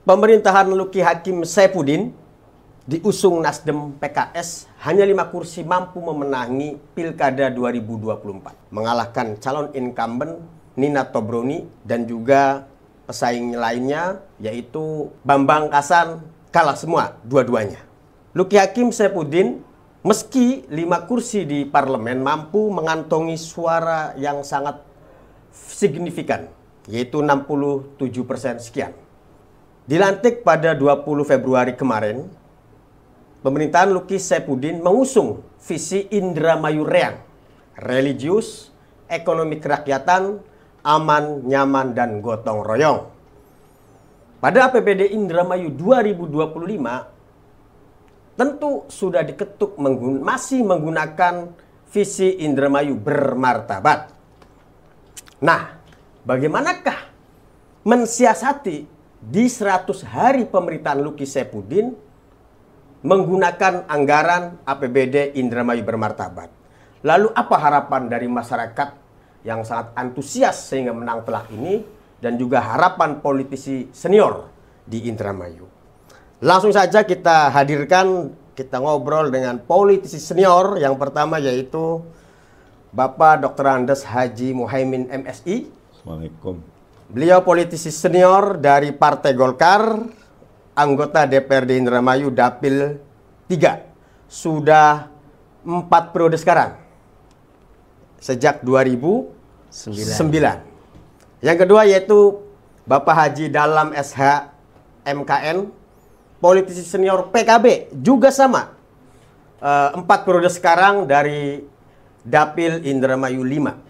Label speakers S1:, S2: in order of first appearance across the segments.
S1: Pemerintahan Luki Hakim Saifuddin diusung Nasdem PKS hanya 5 kursi mampu memenangi Pilkada 2024. Mengalahkan calon incumbent Nina Tobroni dan juga pesaing lainnya yaitu Bambang Kasan kalah semua dua-duanya. Luki Hakim Saifuddin meski 5 kursi di parlemen mampu mengantongi suara yang sangat signifikan yaitu 67% sekian. Dilantik pada 20 Februari kemarin, pemerintahan Luki Saifuddin mengusung visi Indramayu Reang, religius, ekonomi kerakyatan, aman, nyaman, dan gotong royong. Pada APBD Indramayu 2025, tentu sudah diketuk masih menggunakan visi Indramayu bermartabat. Nah, bagaimanakah mensiasati di 100 hari pemerintahan Luki Saifuddin menggunakan anggaran APBD Indramayu bermartabat? Lalu apa harapan dari masyarakat yang sangat antusias sehingga menang telak ini dan juga harapan politisi senior di Indramayu? Langsung saja kita hadirkan, kita ngobrol dengan politisi senior. Yang pertama yaitu Bapak Dr. Andes Haji Muhaimin MSI.
S2: Assalamualaikum.
S1: Beliau politisi senior dari Partai Golkar, anggota DPRD Indramayu Dapil 3. Sudah 4 periode sekarang. Sejak 2009. Yang kedua yaitu Bapak Haji Dalam SH MKN, politisi senior PKB, juga sama. 4 periode sekarang dari Dapil Indramayu 5.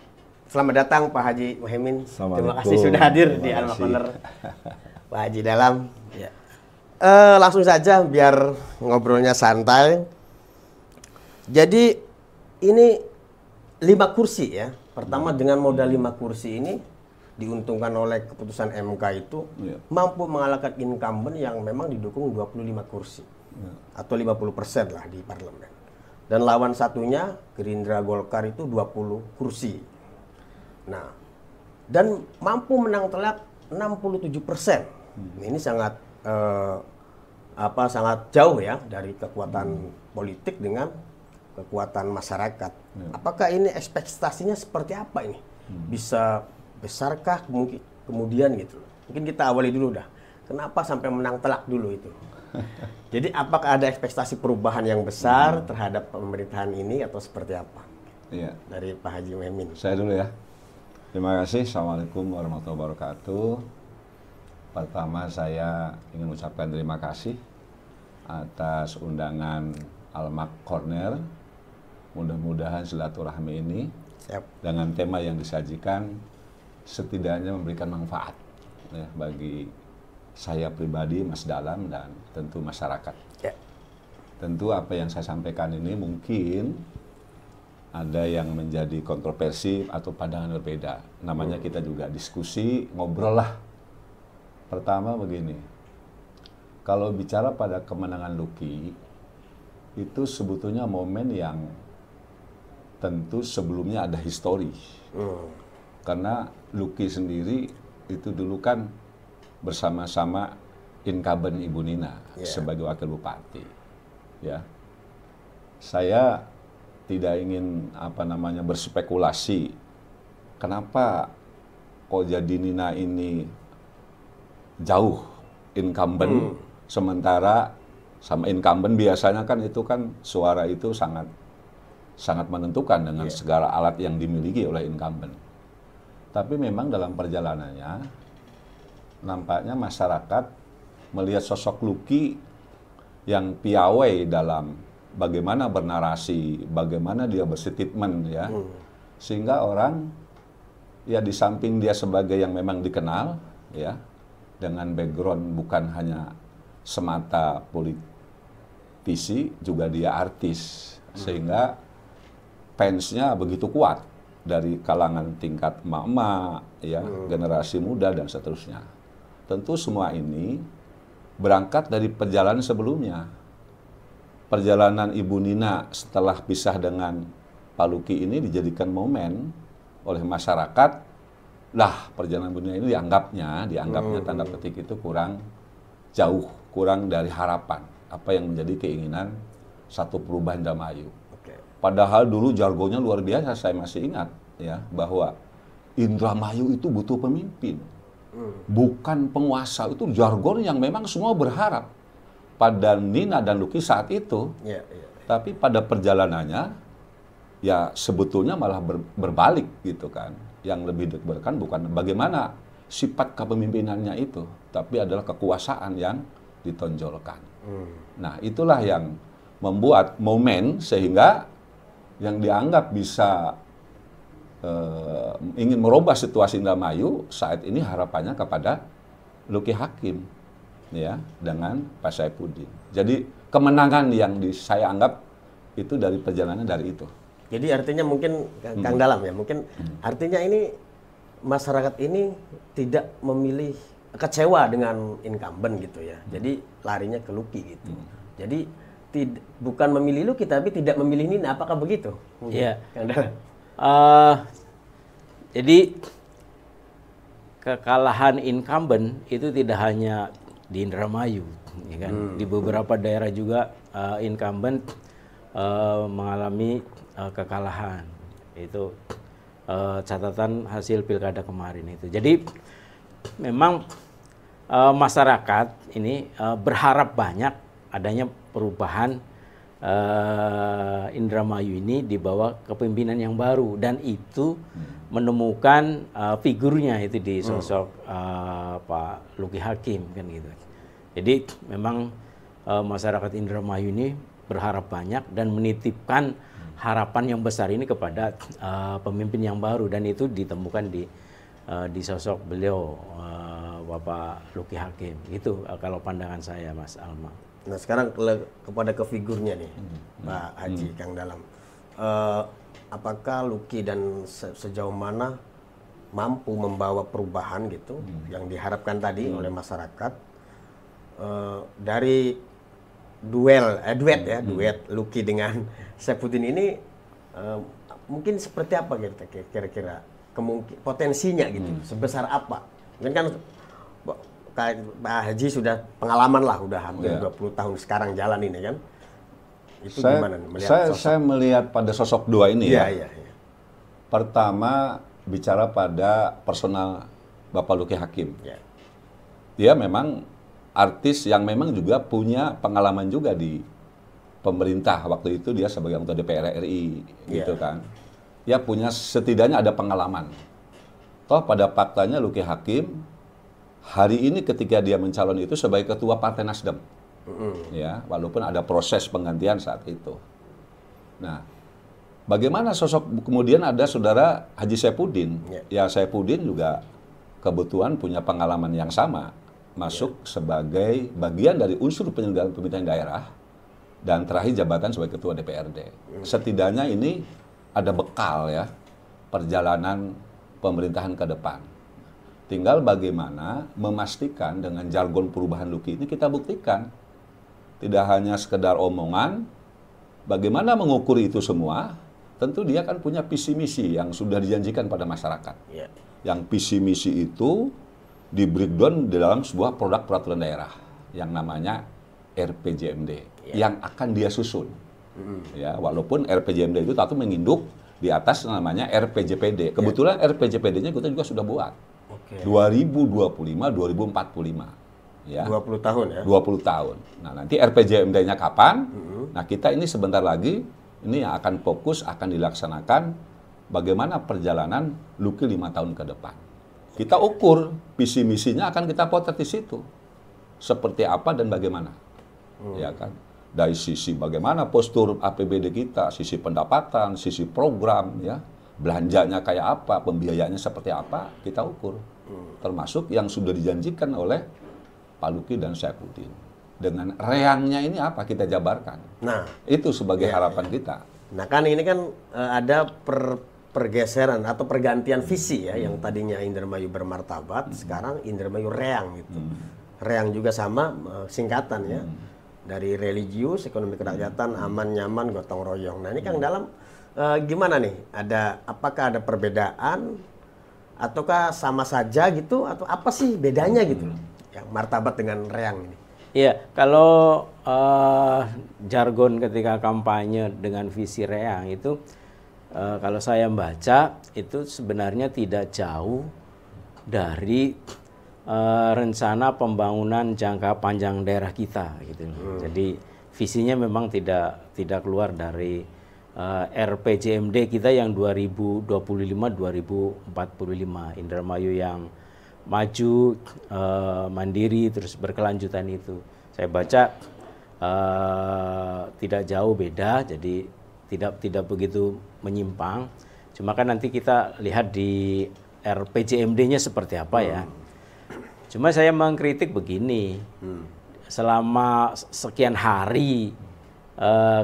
S1: Selamat datang Pak Haji Muhaimin. Terima kasih sudah hadir di Alma Corner. Pak Haji Dalam. Ya. Langsung saja biar ngobrolnya santai. Jadi ini 5 kursi ya. Pertama dengan modal 5 kursi ini diuntungkan oleh keputusan MK itu mampu mengalahkan incumbent yang memang didukung 25 kursi. Atau 50% lah di parlemen. Dan lawan satunya Gerindra Golkar itu 20 kursi. Nah, dan mampu menang telak 67%. Ini sangat sangat jauh ya dari kekuatan politik dengan kekuatan masyarakat. Apakah ini ekspektasinya seperti apa ini? Bisa besarkah kemudian gitu? Mungkin kita awali dulu dah. Kenapa sampai menang telak dulu itu? Jadi apakah ada ekspektasi perubahan yang besar terhadap pemerintahan ini atau seperti apa?
S2: Iya.
S1: Dari Pak Haji Muhaimin.
S2: Saya dulu ya. Terima kasih. Assalamualaikum warahmatullahi wabarakatuh. Pertama saya ingin mengucapkan terima kasih atas undangan Alma Corner. Mudah-mudahan silaturahmi ini dengan tema yang disajikan setidaknya memberikan manfaat ya, bagi saya pribadi, Mas Dalam, dan tentu masyarakat. Ya. Tentu apa yang saya sampaikan ini mungkin ada yang menjadi kontroversi atau pandangan berbeda. Namanya kita juga diskusi, ngobrol lah. Pertama begini, kalau bicara pada kemenangan Luki, itu sebetulnya momen yang tentu sebelumnya ada histori. Karena Luki sendiri itu dulu kan bersama-sama incumbent Ibu Nina sebagai wakil bupati. Ya, saya tidak ingin berspekulasi kenapa kok jadi Nina ini jauh incumbent sementara sama incumbent biasanya kan itu kan suara itu sangat menentukan dengan segala alat yang dimiliki oleh incumbent. Tapi memang dalam perjalanannya nampaknya masyarakat melihat sosok Luki yang piawai dalam bagaimana bernarasi, bagaimana dia berstatement ya. Sehingga orang ya di samping dia sebagai yang memang dikenal ya dengan background bukan hanya semata politisi, juga dia artis. Sehingga fansnya begitu kuat dari kalangan tingkat emak-emak ya, generasi muda dan seterusnya. Tentu semua ini berangkat dari perjalanan sebelumnya. Perjalanan Ibu Nina setelah pisah dengan Pak Luki ini dijadikan momen oleh masyarakat. Lah, perjalanan Ibu Nina ini dianggapnya tanda petik itu kurang jauh kurang dari harapan apa yang menjadi keinginan satu perubahan Indramayu. Padahal dulu jargonnya luar biasa, saya masih ingat ya, bahwa Indramayu itu butuh pemimpin, bukan penguasa. Itu jargon yang memang semua berharap pada Nina dan Luki saat itu. Tapi pada perjalanannya ya sebetulnya malah berbalik gitu kan. Yang lebih ditekankan bukan bagaimana sifat kepemimpinannya itu, tapi adalah kekuasaan yang ditonjolkan. Nah, itulah yang membuat momen sehingga yang dianggap bisa ingin merubah situasi Indramayu saat ini harapannya kepada Luki Hakim ya, dengan Pak Saifuddin. Jadi kemenangan yang saya anggap itu dari perjalanan dari itu.
S1: Jadi artinya mungkin Kang Dalam ya, mungkin artinya ini masyarakat ini tidak memilih, kecewa dengan incumbent gitu ya. Jadi larinya ke Luki gitu. Jadi bukan memilih Luki tapi tidak memilih Nina, apakah begitu?
S3: Iya.
S1: Kang Dalam.
S3: Jadi kekalahan incumbent itu tidak hanya di Indramayu, ya kan? Di beberapa daerah juga incumbent mengalami kekalahan. Itu catatan hasil pilkada kemarin itu. Jadi memang masyarakat ini berharap banyak adanya perubahan Indramayu ini di bawah kepemimpinan yang baru, dan itu menemukan figurnya itu di sosok Pak Luki Hakim kan gitu. Jadi memang masyarakat Indramayu ini berharap banyak dan menitipkan harapan yang besar ini kepada pemimpin yang baru, dan itu ditemukan di sosok beliau Bapak Luki Hakim. Itu kalau pandangan saya, Mas Alma.
S1: Nah sekarang kepada ke figurnya nih, Pak Haji, Kang Dalam. Apakah Luki dan sejauh mana mampu membawa perubahan gitu yang diharapkan tadi oleh masyarakat dari duet Luki dengan Saifuddin ini, mungkin seperti apa kira-kira potensinya gitu, sebesar apa? Mungkin kan Pak Haji sudah pengalaman lah, udah hampir 20 tahun sekarang jalan ini kan. Itu gimana melihat
S2: saya melihat pada sosok dua ini ya.
S1: Iya.
S2: Pertama bicara pada personal Bapak Luki Hakim.
S1: Ya.
S2: Dia memang artis yang memang juga punya pengalaman juga di pemerintah. Waktu itu dia sebagai anggota DPR RI gitu kan. Dia punya setidaknya ada pengalaman. Toh pada faktanya Luki Hakim hari ini ketika dia mencalon itu sebagai ketua Partai Nasdem, ya, walaupun ada proses penggantian saat itu. Nah, bagaimana sosok kemudian ada saudara Haji Saifuddin? Ya, Saifuddin juga kebetulan punya pengalaman yang sama, masuk sebagai bagian dari unsur penyelenggaraan pemerintahan daerah dan terakhir jabatan sebagai ketua DPRD. Setidaknya ini ada bekal ya perjalanan pemerintahan ke depan. Tinggal bagaimana memastikan dengan jargon perubahan Luki ini kita buktikan. Tidak hanya sekedar omongan, bagaimana mengukur itu semua, tentu dia kan punya visi misi yang sudah dijanjikan pada masyarakat. Yang visi misi itu di breakdown di dalam sebuah produk peraturan daerah yang namanya RPJMD, yang akan dia susun. Ya, walaupun RPJMD itu tentu menginduk di atas namanya RPJPD. Kebetulan RPJPD-nya kita juga sudah buat. 2025-2045 ya.
S1: 20 tahun ya.
S2: 20 tahun. Nah, nanti RPJMD-nya kapan? Nah, kita ini sebentar lagi ini yang akan fokus akan dilaksanakan bagaimana perjalanan Luki 5 tahun ke depan. Kita ukur visi misinya akan kita potret di situ. Seperti apa dan bagaimana. Ya kan? Dari sisi bagaimana postur APBD kita, sisi pendapatan, sisi program ya. Belanjanya kayak apa, pembiayaannya seperti apa, kita ukur. Termasuk yang sudah dijanjikan oleh Pak Luki dan Saifuddin. Dengan reangnya ini apa kita jabarkan. Nah, itu sebagai harapan kita.
S1: Nah, kan ini kan ada pergeseran atau pergantian visi ya, yang tadinya Indramayu bermartabat, sekarang Indramayu reang gitu. Reang juga sama singkatan ya. Dari religius, ekonomi kerakyatan, aman, nyaman, gotong royong. Nah, ini Kang Dalam gimana nih? Apakah ada perbedaan ataukah sama saja gitu, atau apa sih bedanya gitu? Yang martabat dengan reang ini.
S3: Iya, kalau jargon ketika kampanye dengan visi reang itu, kalau saya baca itu sebenarnya tidak jauh dari rencana pembangunan jangka panjang daerah kita, gitu. Jadi visinya memang tidak keluar dari RPJMD kita yang 2025-2045, Indramayu yang maju, mandiri, terus berkelanjutan itu. Saya baca tidak jauh beda, jadi tidak begitu menyimpang. Cuma kan nanti kita lihat di RPJMD-nya seperti apa ya. Cuma saya mengkritik begini, selama sekian hari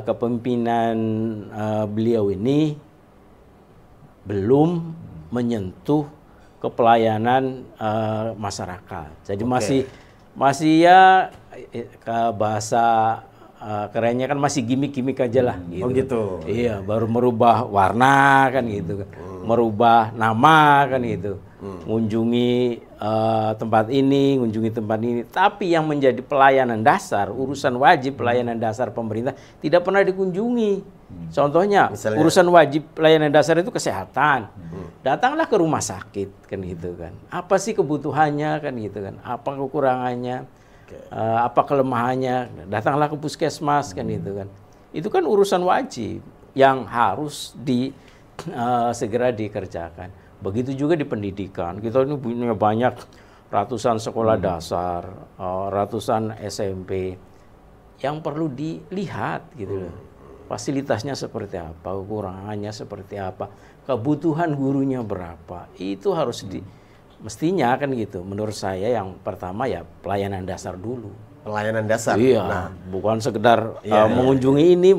S3: kepemimpinan beliau ini belum menyentuh ke pelayanan masyarakat. Jadi masih ya ke bahasa kerennya kan masih gimmick-gimmick aja lah gitu.
S1: Oh gitu.
S3: Iya, baru merubah warna kan gitu kan. Merubah nama kan gitu. Mengunjungi tempat ini, mengunjungi tempat ini. Tapi yang menjadi pelayanan dasar, urusan wajib pelayanan dasar pemerintah tidak pernah dikunjungi. Contohnya,
S1: misalnya,
S3: urusan wajib pelayanan dasar itu kesehatan. Datanglah ke rumah sakit kan gitu kan. Apa sih kebutuhannya kan gitu kan. Apa kekurangannya, apa kelemahannya. Datanglah ke puskesmas kan gitu kan. Itu kan urusan wajib yang harus segera dikerjakan. Begitu juga di pendidikan. Kita ini punya banyak ratusan sekolah dasar, ratusan SMP yang perlu dilihat gitu loh. Fasilitasnya seperti apa, kekurangannya seperti apa, kebutuhan gurunya berapa, itu harus mestinya kan gitu. Menurut saya yang pertama ya pelayanan dasar dulu.
S1: Pelayanan dasar.
S3: Iya, bukan sekedar mengunjungi ini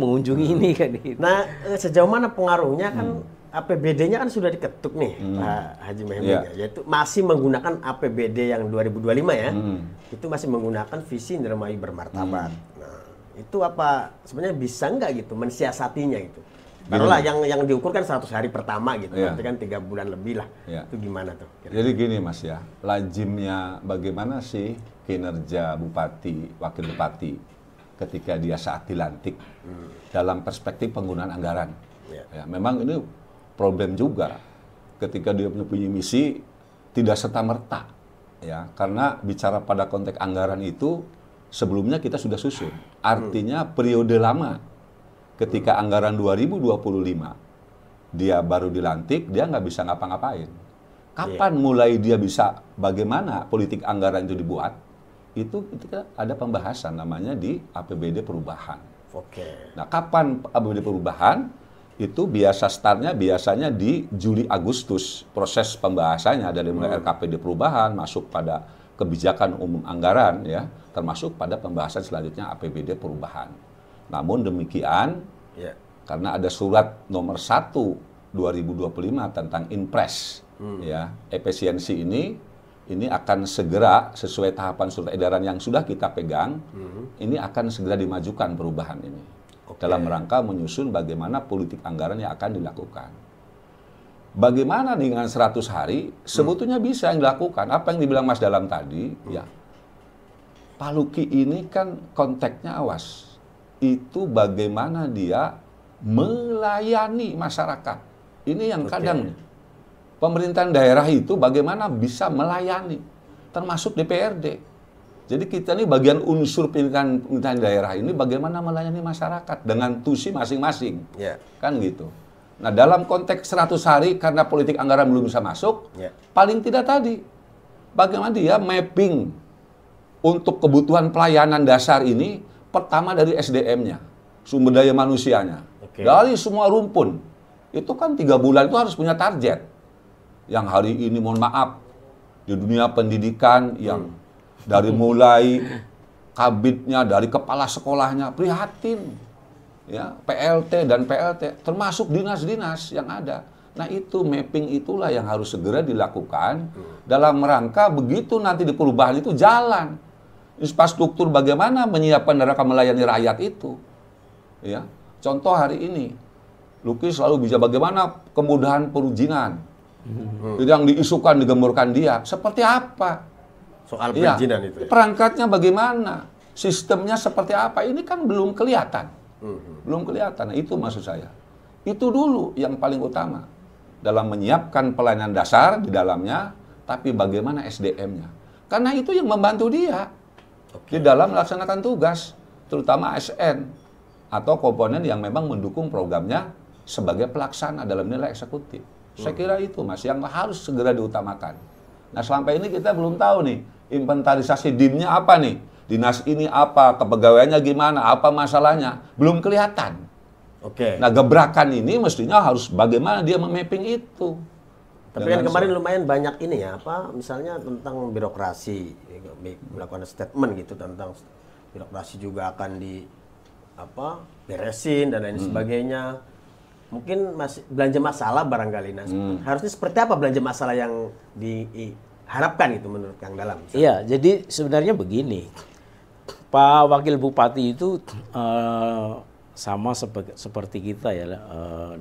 S3: kan gitu.
S1: Nah, sejauh mana pengaruhnya kan APBD-nya kan sudah diketuk nih, Pak Haji Mehmet, yaitu masih menggunakan APBD yang 2025 ya. Itu masih menggunakan visi Indramayu bermartabat. Itu apa sebenarnya bisa nggak gitu mensiasatinya gitu? Taruhlah yang diukur kan 100 hari pertama gitu, berarti kan 3 bulan lebih lah. Itu gimana tuh?
S2: Jadi gini Mas ya, lazimnya bagaimana sih kinerja bupati, wakil bupati ketika dia saat dilantik dalam perspektif penggunaan anggaran. Ya, memang ini problem juga ketika dia punya misi tidak serta-merta ya, karena bicara pada konteks anggaran itu sebelumnya kita sudah susun. Artinya periode lama ketika anggaran 2025 dia baru dilantik, dia nggak bisa ngapa-ngapain. Kapan mulai dia bisa, bagaimana politik anggaran itu dibuat? Itu ketika ada pembahasan namanya di APBD perubahan. Nah, kapan APBD perubahan? Itu startnya biasanya di Juli Agustus, proses pembahasannya dari mulai RKPD perubahan masuk pada kebijakan umum anggaran ya, termasuk pada pembahasan selanjutnya APBD perubahan. Namun demikian, karena ada surat nomor 1 2025 tentang Inpres ya, efisiensi ini akan segera sesuai tahapan surat edaran yang sudah kita pegang, ini akan segera dimajukan perubahan ini. Dalam rangka menyusun bagaimana politik anggaran yang akan dilakukan. Bagaimana dengan 100 hari, sebetulnya bisa yang dilakukan. Apa yang dibilang Mas Dalam tadi, ya. Pak Luki ini kan konteksnya awas. Itu bagaimana dia melayani masyarakat. Ini yang kadang pemerintahan daerah itu bagaimana bisa melayani, termasuk DPRD. Jadi kita ini bagian unsur pemerintahan daerah ini bagaimana melayani masyarakat dengan tusi masing-masing, kan gitu. Nah dalam konteks 100 hari karena politik anggaran belum bisa masuk, paling tidak tadi bagaimana dia mapping untuk kebutuhan pelayanan dasar ini pertama dari SDM-nya, sumber daya manusianya, dari semua rumpun. Itu kan 3 bulan itu harus punya target. Yang hari ini mohon maaf di dunia pendidikan yang dari mulai kabitnya, dari kepala sekolahnya, prihatin. Ya, PLT dan PLT, termasuk dinas-dinas yang ada. Nah itu mapping itulah yang harus segera dilakukan dalam rangka begitu nanti di perubahan itu jalan. Infrastruktur bagaimana menyiapkan rangka melayani rakyat itu. Ya, contoh hari ini, Luki selalu bisa bagaimana kemudahan perizinan. Yang diisukan, digemburkan dia. Seperti apa?
S1: Soal perizinan itu.
S2: Perangkatnya bagaimana? Sistemnya seperti apa? Ini kan belum kelihatan. Belum kelihatan. Nah, itu maksud saya. Itu dulu yang paling utama. Dalam menyiapkan pelayanan dasar di dalamnya, tapi bagaimana SDM-nya. Karena itu yang membantu dia di dalam melaksanakan tugas, terutama ASN atau komponen yang memang mendukung programnya sebagai pelaksana dalam nilai eksekutif. Saya kira itu, Mas, yang harus segera diutamakan. Nah, sampai ini kita belum tahu nih, inventarisasi DIM-nya apa nih? Dinas ini apa? Kepegawaiannya gimana? Apa masalahnya? Belum kelihatan.
S1: Oke.
S2: Nah, gebrakan ini mestinya harus bagaimana dia memapping itu.
S1: Tapi kan kemarin lumayan banyak ini ya, misalnya tentang birokrasi, melakukan statement gitu tentang birokrasi juga akan beresin dan lain sebagainya. Mungkin masih belanja masalah barangkali. Nah, harusnya seperti apa belanja masalah yang diharapkan itu menurut Kang Dalam?
S3: Iya, jadi sebenarnya begini, Pak Wakil Bupati itu sama seperti kita ya,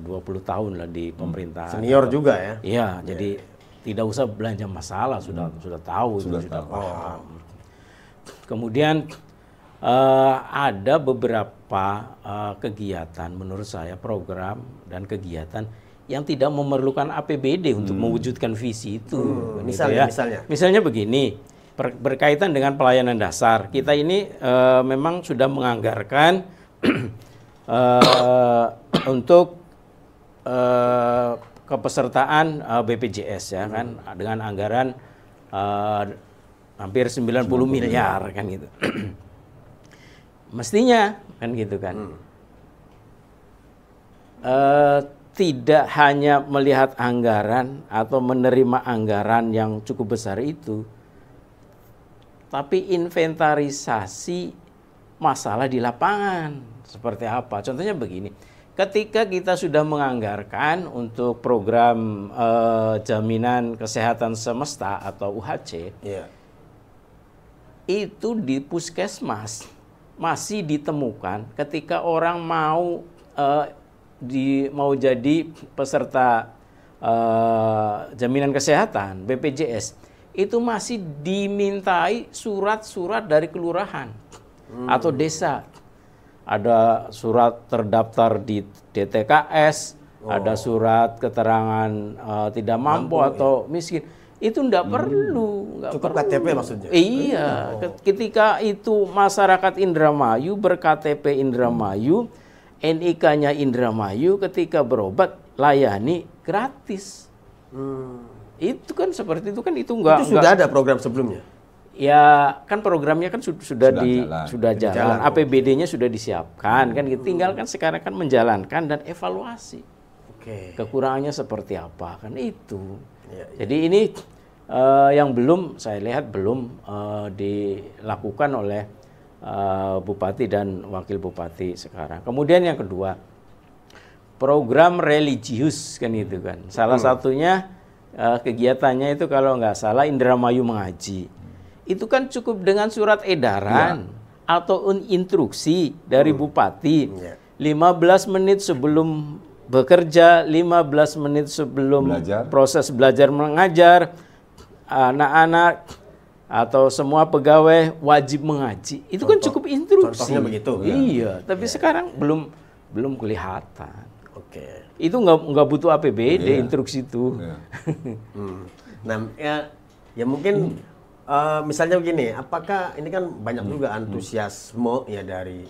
S3: 20 tahun lah di pemerintahan.
S1: Senior juga ya?
S3: Iya, jadi tidak usah belanja masalah, sudah tahu, sudah paham. Kemudian ada beberapa kegiatan menurut saya, program dan kegiatan yang tidak memerlukan APBD untuk mewujudkan visi itu. Misalnya begini, berkaitan dengan pelayanan dasar, kita ini memang sudah menganggarkan untuk kepesertaan BPJS ya kan, dengan anggaran hampir 90 miliar kan gitu. Mestinya kan gitu kan. Tidak hanya melihat anggaran atau menerima anggaran yang cukup besar itu, tapi inventarisasi masalah di lapangan seperti apa. Contohnya begini, ketika kita sudah menganggarkan untuk program jaminan kesehatan semesta atau UHC, itu di puskesmas masih ditemukan ketika orang mau jadi peserta jaminan kesehatan BPJS, itu masih dimintai surat-surat dari kelurahan atau desa. Ada surat terdaftar di DTKS, ada surat keterangan tidak mampu atau miskin. Itu enggak perlu.
S1: Cukup KTP maksudnya?
S3: Iya. Ketika itu masyarakat Indramayu berKTP Indramayu, NIK-nya Indramayu, ketika berobat layani gratis. Itu kan seperti itu kan, itu enggak.
S1: Itu sudah ada program sebelumnya?
S3: Ya kan programnya kan sudah jalan. APBD-nya sudah disiapkan kan gitu. Tinggal kan sekarang kan menjalankan dan evaluasi. Kekurangannya seperti apa kan itu. Jadi ini yang belum saya lihat belum dilakukan oleh Bupati dan Wakil Bupati sekarang. Kemudian yang kedua, program religius kan itu kan. Salah satunya kegiatannya itu kalau nggak salah Indramayu Mengaji. Itu kan cukup dengan surat edaran atau instruksi dari Bupati. 15 menit sebelum bekerja, 15 menit sebelum proses belajar mengajar, anak-anak atau semua pegawai wajib mengaji. Itu kan cukup instruksi.
S1: Contohnya begitu.
S3: Iya, tapi sekarang belum kelihatan. Itu nggak butuh APBD instruksi itu.
S1: Nah, ya mungkin misalnya begini, apakah ini kan banyak juga antusiasme ya dari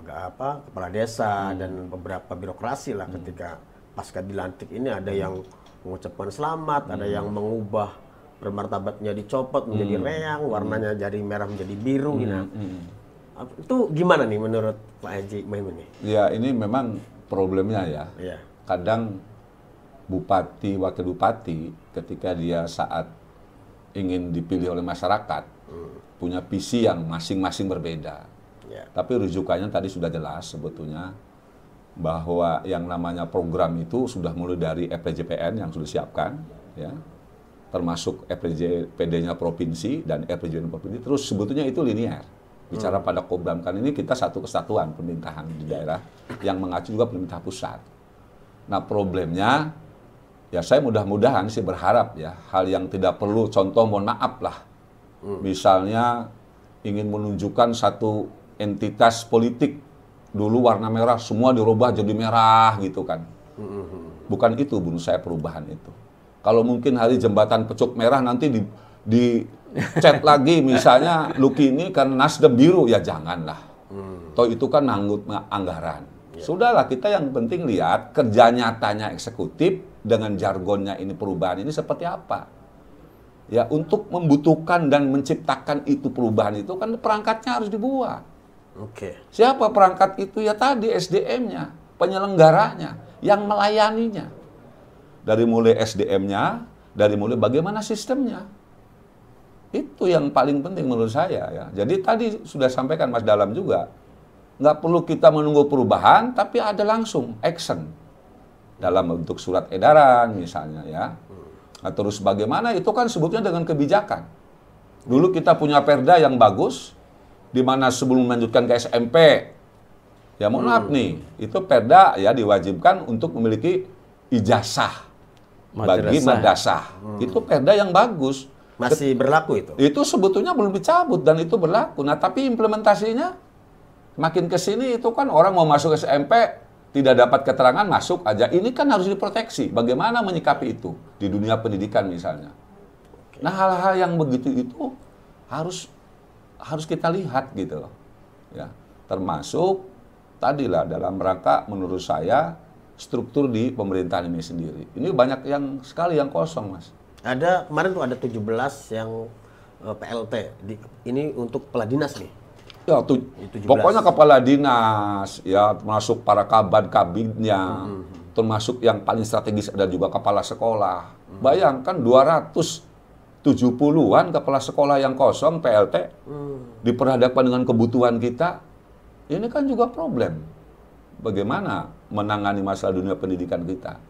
S1: kepala desa dan beberapa birokrasi lah ketika pasca dilantik ini, ada yang mengucapkan selamat, ada yang mengubah bermartabatnya, dicopot menjadi reang, warnanya jadi merah menjadi biru gitu. Itu gimana nih menurut Pak Haji Maimun nih?
S2: Ya, ini memang problemnya ya. Kadang bupati, wakil bupati ketika dia saat ingin dipilih oleh masyarakat punya visi yang masing-masing berbeda. Tapi rujukannya tadi sudah jelas sebetulnya bahwa yang namanya program itu sudah mulai dari RPJPN yang sudah disiapkan, ya, termasuk RPJPD-nya provinsi dan RPJPN provinsi. Terus sebetulnya itu linear. Bicara pada program kan ini kita satu kesatuan pemerintahan di daerah yang mengacu juga pemerintah pusat. Nah problemnya, ya saya mudah-mudahan sih berharap ya hal yang tidak perlu, contoh mohon maaf lah, misalnya ingin menunjukkan satu entitas politik. Dulu warna merah, semua dirubah jadi merah gitu kan. Bukan itu menurut saya perubahan itu. Kalau mungkin hari jembatan Pecuk Merah nanti di cat lagi misalnya Luki ini kan Nasdem biru, ya janganlah. Toh itu kan nanggut anggaran. Sudahlah, kita yang penting lihat kerja nyatanya eksekutif dengan jargonnya ini perubahan ini seperti apa. Ya, untuk membutuhkan dan menciptakan itu perubahan itu kan perangkatnya harus dibuat.
S1: Oke.
S2: Siapa perangkat itu? Ya tadi SDM-nya, penyelenggaranya, yang melayaninya. Dari mulai SDM-nya, dari mulai bagaimana sistemnya. Itu yang paling penting menurut saya ya. Jadi tadi sudah sampaikan Mas Dalam juga, nggak perlu kita menunggu perubahan, tapi ada langsung action dalam bentuk surat edaran misalnya ya. Nah, terus bagaimana itu kan sebutnya dengan kebijakan. Dulu kita punya perda yang bagus, di mana sebelum melanjutkan ke SMP, ya mohon maaf nih, itu perda ya diwajibkan untuk memiliki ijazah bagi madrasah. Itu perda yang bagus.
S1: Masih berlaku itu?
S2: Itu sebetulnya belum dicabut dan itu berlaku. Nah, tapi implementasinya makin ke sini itu kan orang mau masuk SMP, tidak dapat keterangan, masuk aja. Ini kan harus diproteksi. Bagaimana menyikapi itu di dunia pendidikan misalnya. Nah, hal-hal yang begitu itu harus kita lihat gitu loh. Ya, termasuk tadilah dalam rangka menurut saya struktur di pemerintahan ini sendiri. Ini banyak yang sekali yang kosong, Mas.
S1: Ada kemarin tuh ada 17 yang PLT. Ini untuk kepala dinas nih.
S2: Ya, pokoknya kepala dinas, ya termasuk para kabinnya, termasuk yang paling strategis ada juga kepala sekolah. Bayangkan 270-an kepala sekolah yang kosong PLT diperhadapkan dengan kebutuhan kita. Ini kan juga problem. Bagaimana menangani masalah dunia pendidikan kita?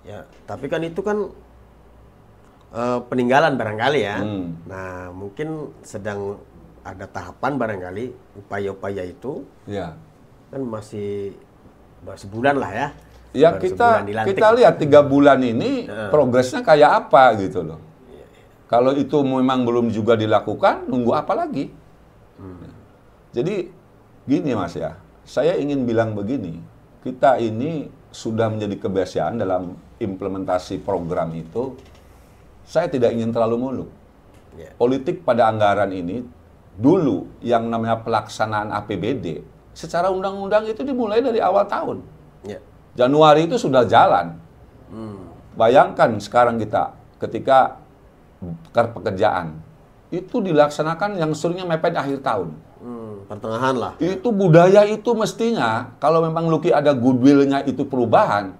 S1: Ya, tapi kan itu kan peninggalan barangkali ya. Nah, mungkin sedang ada tahapan barangkali upaya-upaya itu.
S2: Ya.
S1: Kan masih sebulan lah ya.
S2: Ya, kita lihat 3 bulan ini progresnya kayak apa gitu loh. Kalau itu memang belum juga dilakukan, nunggu apa lagi? Jadi gini Mas ya, saya ingin bilang begini, kita ini sudah menjadi kebiasaan dalam implementasi program itu, saya tidak ingin terlalu muluk. Politik pada anggaran ini, dulu yang namanya pelaksanaan APBD, secara undang-undang itu dimulai dari awal tahun. Januari itu sudah jalan. Bayangkan sekarang kita, ketika pekerjaan itu dilaksanakan yang seringnya mepet akhir tahun.
S1: Pertengahan lah.
S2: Itu budaya itu mestinya, kalau memang Luki ada goodwill-nya itu perubahan,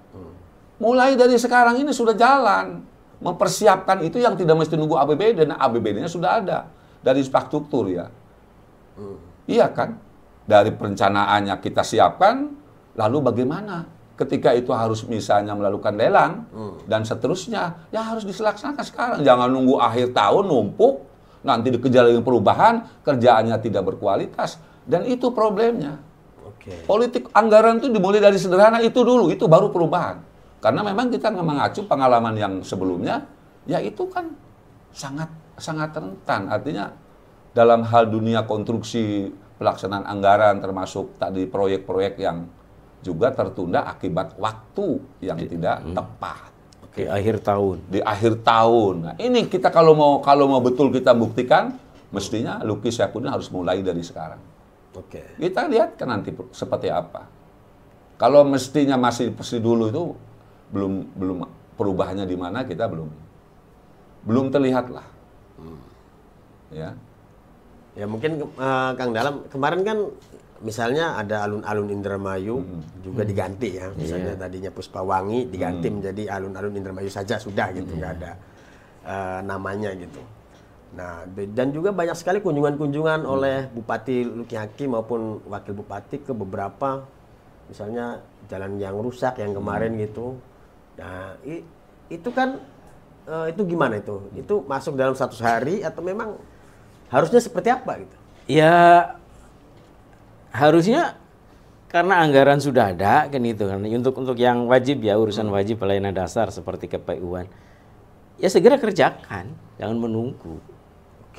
S2: mulai dari sekarang ini sudah jalan. Mempersiapkan itu yang tidak mesti nunggu APBD, dan APBD-nya sudah ada. Dari infrastruktur ya. Iya kan? Dari perencanaannya kita siapkan, lalu bagaimana? Ketika itu harus misalnya melakukan lelang, dan seterusnya, ya harus dilaksanakan sekarang. Jangan nunggu akhir tahun, numpuk, nanti dikejar dengan perubahan, kerjaannya tidak berkualitas. Dan itu problemnya. Politik anggaran itu dimulai dari sederhana itu dulu, itu baru perubahan. Karena memang kita mengacu pengalaman yang sebelumnya, ya itu kan sangat rentan. Artinya dalam hal dunia konstruksi pelaksanaan anggaran, termasuk tadi proyek-proyek yang juga tertunda akibat waktu yang tidak tepat.
S3: Di akhir tahun.
S2: Di akhir tahun. Nah, ini kita kalau mau betul kita buktikan, mestinya Luki Saifuddin harus mulai dari sekarang. Kita lihat kan nanti seperti apa. Kalau mestinya masih dulu itu belum perubahannya di mana, kita belum terlihat lah. Ya.
S1: Ya mungkin Kang Dalam kemarin kan misalnya ada alun-alun Indramayu juga diganti ya. Misalnya tadinya Puspawangi diganti menjadi alun-alun Indramayu saja sudah gitu, nggak ada namanya gitu. Nah, dan juga banyak sekali kunjungan-kunjungan oleh Bupati Luki Hakim maupun Wakil Bupati ke beberapa misalnya jalan yang rusak yang kemarin gitu. Nah, itu kan itu gimana itu? Itu masuk dalam 100 hari atau memang harusnya seperti apa gitu?
S3: Ya harusnya karena anggaran sudah ada kan itu kan, untuk yang wajib ya, urusan wajib pelayanan dasar seperti KPU-an. Ya segera kerjakan, jangan menunggu.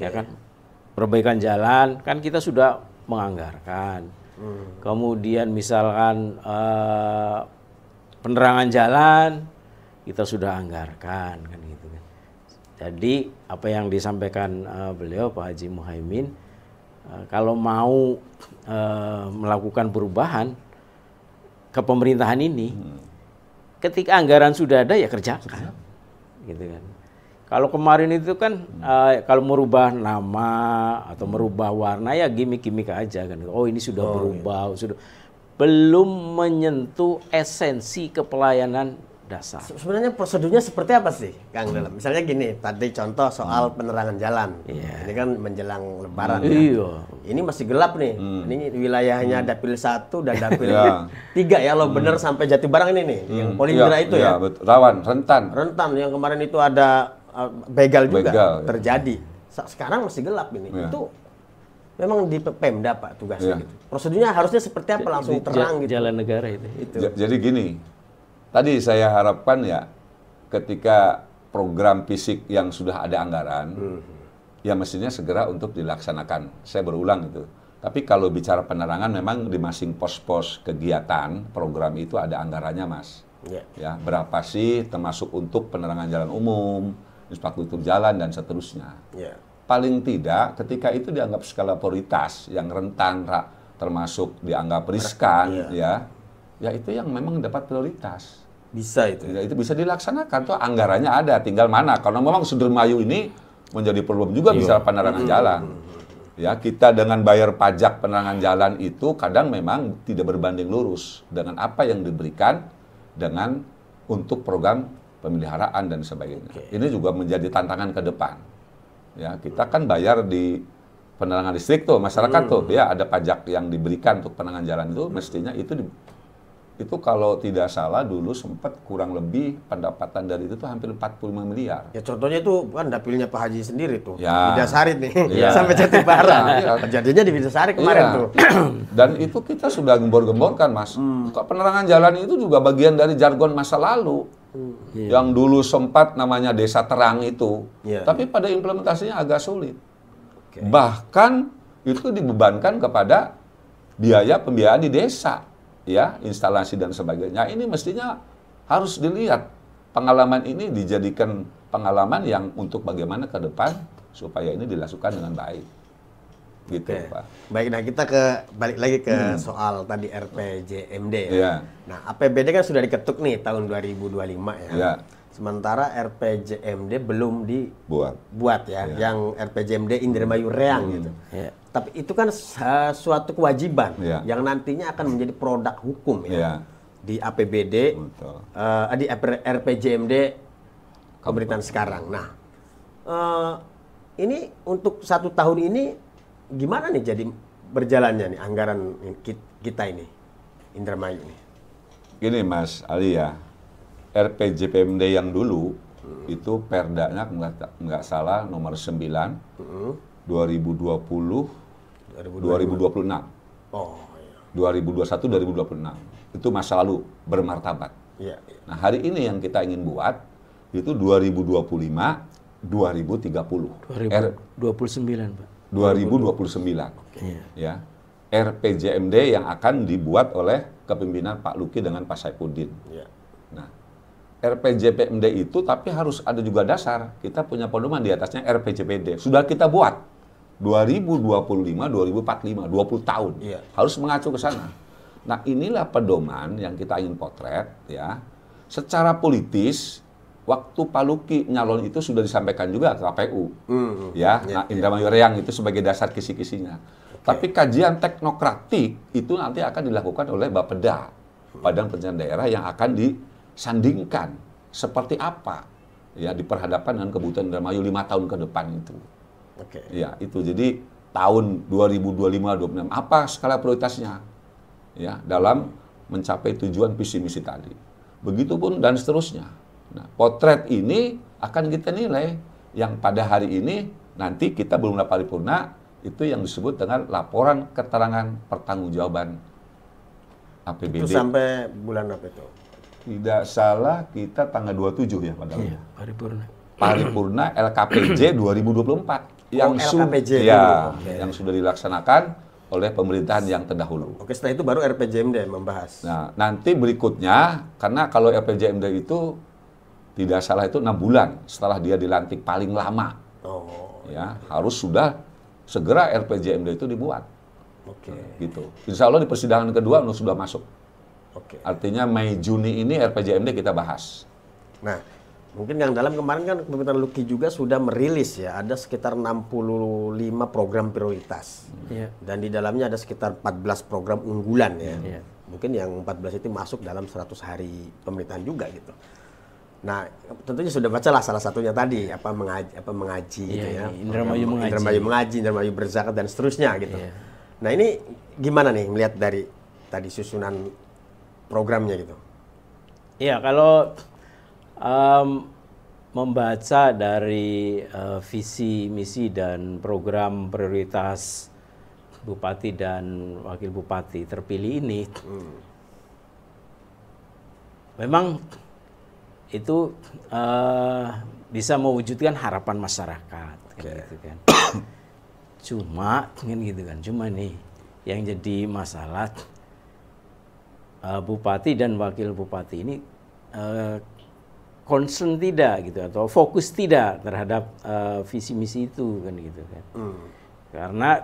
S3: Ya kan? perbaikan jalan kan kita sudah menganggarkan. Kemudian misalkan penerangan jalan kita sudah anggarkan kan gitu kan. Jadi apa yang disampaikan beliau Pak Haji Muhaimin, kalau mau melakukan perubahan ke pemerintahan ini, ketika anggaran sudah ada ya kerjakan, gitu kan. Kalau kemarin itu kan kalau merubah nama atau merubah warna ya gimmick-gimmick aja kan. Oh ini sudah berubah, sudah belum menyentuh esensi kepelayanan dasar.
S1: Sebenarnya prosedurnya seperti apa sih, Kang Dalam? Misalnya gini, tadi contoh soal penerangan jalan. Ini kan menjelang Lebaran ya.
S3: Iya.
S1: Ini masih gelap nih. Ini wilayahnya Dapil 1 dan Dapil 3 ya, lo bener sampai Jatibarang ini nih, yang Polindra itu ya.
S2: Rawan, rentan.
S1: Rentan yang kemarin itu ada begal juga terjadi. Sekarang masih gelap ini. Itu memang di Pemda Pak tugasnya gitu. Prosedurnya harusnya seperti apa, langsung terang gitu.
S3: Jalan negara itu.
S2: Jadi gini, tadi saya harapkan ya ketika program fisik yang sudah ada anggaran, ya mestinya segera untuk dilaksanakan. Saya berulang itu. Tapi kalau bicara penerangan memang di masing pos-pos kegiatan program itu ada anggarannya, Mas. Ya, berapa sih termasuk untuk penerangan jalan umum, infrastruktur jalan dan seterusnya. Paling tidak ketika itu dianggap skala prioritas yang rentan, termasuk dianggap riskan, ya itu yang memang dapat prioritas.
S1: Bisa itu.
S2: Ya, itu bisa dilaksanakan tuh, anggarannya ada, tinggal mana. Karena memang Sudirmayu ini menjadi problem juga bisa penerangan jalan. Ya, kita dengan bayar pajak penerangan jalan itu kadang memang tidak berbanding lurus dengan apa yang diberikan dengan untuk program pemeliharaan dan sebagainya. Ini juga menjadi tantangan ke depan. Ya, kita kan bayar di penerangan listrik tuh, masyarakat tuh, ya ada pajak yang diberikan untuk penerangan jalan itu, mestinya itu kalau tidak salah dulu sempat kurang lebih pendapatan dari itu tuh hampir 45 miliar.
S1: Ya contohnya itu kan dapilnya Pak Haji sendiri tuh,
S2: ya.
S1: Bidasarit nih, sampai Jatibarang. Terjadinya di Bidasarit kemarin tuh.
S2: Dan itu kita sudah gembor-gemborkan, Mas. Penerangan jalan itu juga bagian dari jargon masa lalu. Yang dulu sempat namanya desa terang itu. Tapi pada implementasinya agak sulit. Bahkan itu dibebankan kepada biaya pembiayaan di desa. Ya, instalasi dan sebagainya. Ini mestinya harus dilihat. Pengalaman ini dijadikan pengalaman yang untuk bagaimana ke depan supaya ini dilakukan dengan baik. Gitu, Pak.
S1: Baik, nah kita balik lagi ke soal tadi RPJMD ya. Nah, APBD kan sudah diketuk nih tahun 2025 ya. Sementara RPJMD belum dibuat ya, yang RPJMD Indramayu Reang gitu. Tapi itu kan suatu kewajiban yang nantinya akan menjadi produk hukum ya. Di APBD, di RPJMD pemerintahan sekarang. Nah, ini untuk 1 tahun ini gimana nih jadi berjalannya nih anggaran kita ini, Indramayu ini? Gini
S2: Mas Ali ya, RPJMD yang dulu itu perdanya nggak salah nomor 9 2020 2026. 2021 2026. Itu masa lalu bermartabat. Nah, hari ini yang kita ingin buat itu 2025 2030.
S3: 2029, Pak.
S2: 2029. Ya. RPJMD yang akan dibuat oleh kepemimpinan Pak Luki dengan Pak Saifuddin. Nah, RPJMD itu tapi harus ada juga dasar. Kita punya pedoman di atasnya RPJPD. Sudah kita buat 2025, 2045, 20 tahun. Harus mengacu ke sana. Nah, inilah pedoman yang kita ingin potret ya. Secara politis, waktu Pak Luki nyalon itu sudah disampaikan juga ke KPU. Nah, Indramayu Reang itu sebagai dasar kisi-kisinya. Tapi kajian teknokratik itu nanti akan dilakukan oleh Bapeda, Badan Perencanaan Daerah, yang akan disandingkan seperti apa ya diperhadapkan dengan kebutuhan Indramayu 5 tahun ke depan itu. Ya, itu jadi tahun 2025-2026 apa skala prioritasnya ya dalam mencapai tujuan visi misi tadi. Begitupun dan seterusnya. Nah, potret ini akan kita nilai yang pada hari ini nanti kita belum dapat paripurna itu yang disebut dengan laporan keterangan pertanggungjawaban APBD.
S1: Itu sampai bulan apa itu?
S2: Tidak salah kita tanggal 27 ya padahal.
S3: Paripurna.
S2: paripurna LKPJ 2024 yang
S1: LKPJ
S2: yang sudah dilaksanakan oleh pemerintahan yang terdahulu.
S1: Oke, setelah itu baru RPJMD membahas.
S2: Nah, nanti berikutnya, karena kalau RPJMD itu tidak salah itu 6 bulan setelah dia dilantik paling lama. Ya, harus sudah segera RPJMD itu dibuat. Gitu. Insya Allah di persidangan kedua sudah masuk. Artinya Mei Juni ini RPJMD kita bahas.
S1: Nah, mungkin yang dalam kemarin kan pemerintahan Luki juga sudah merilis ya, ada sekitar 65 program prioritas. Dan di dalamnya ada sekitar 14 program unggulan ya. Mungkin yang 14 itu masuk dalam 100 hari pemerintahan juga gitu. Nah, tentunya sudah bacalah salah satunya tadi mengaji gitu ya. Indramayu mengaji, Indramayu berzakat dan seterusnya gitu. Nah, ini gimana nih melihat dari tadi susunan programnya gitu?
S3: Iya, kalau membaca dari visi, misi, dan program prioritas Bupati dan Wakil Bupati terpilih ini, memang itu bisa mewujudkan harapan masyarakat, gitu kan. Cuma nih yang jadi masalah, Bupati dan Wakil Bupati ini concern tidak gitu atau fokus tidak terhadap visi misi itu kan gitu kan. Karena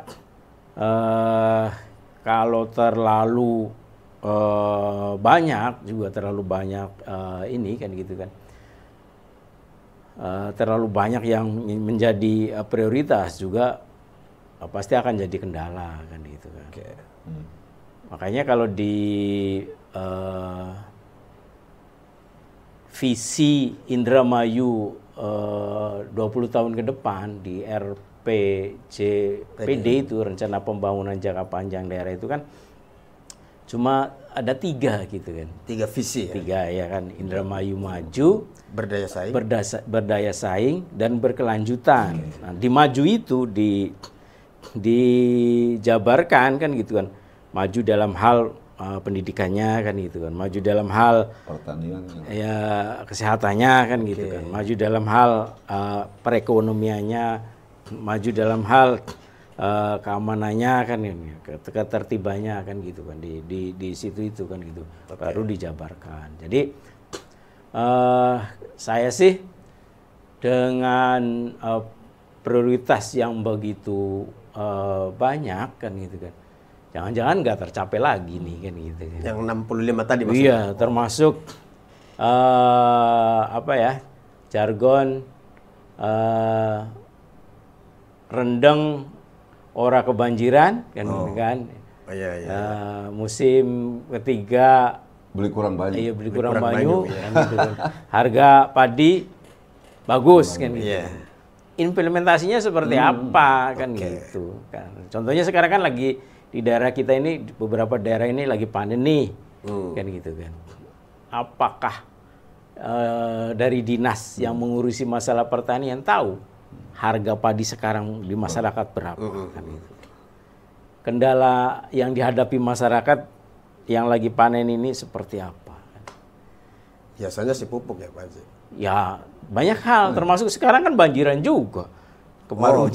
S3: kalau terlalu banyak ini kan gitu kan. Terlalu banyak yang menjadi prioritas juga pasti akan jadi kendala kan gitu kan. Makanya kalau di visi Indramayu 20 tahun ke depan di RPJPD itu, rencana pembangunan jangka panjang daerah itu kan cuma ada 3 gitu kan.
S1: 3 visi ya?
S3: 3 ya kan, Indramayu maju, berdaya saing dan berkelanjutan. Nah, di maju itu dijabarkan kan gitu kan, maju dalam hal pendidikannya kan gitu kan, maju dalam hal
S2: pertanian
S3: ya kesehatannya kan gitu kan, maju dalam hal perekonomiannya, maju dalam hal keamanannya kan ini, ketertibannya kan gitu kan, di situ itu kan gitu, baru dijabarkan. Jadi saya sih dengan prioritas yang begitu banyak kan gitu kan, jangan-jangan nggak tercapai lagi nih kan gitu kan.
S1: Yang 65 tadi maksudnya?
S3: Iya, termasuk jargon rendeng ora kebanjiran kan kan. Musim ketiga
S2: beli kurang banyak.
S3: Iya, beli kurang banyak kan gitu kan. Harga padi bagus kan gitu. Implementasinya seperti apa kan gitu kan. Contohnya sekarang kan lagi di daerah kita ini, beberapa daerah ini lagi panen nih, kan gitu kan. Apakah dari dinas yang mengurusi masalah pertanian tahu harga padi sekarang di masyarakat berapa? Kan gitu. Kendala yang dihadapi masyarakat yang lagi panen ini seperti apa?
S1: Biasanya si pupuk ya Pak Haji?
S3: Ya banyak hal, termasuk sekarang kan banjiran juga. Kemarin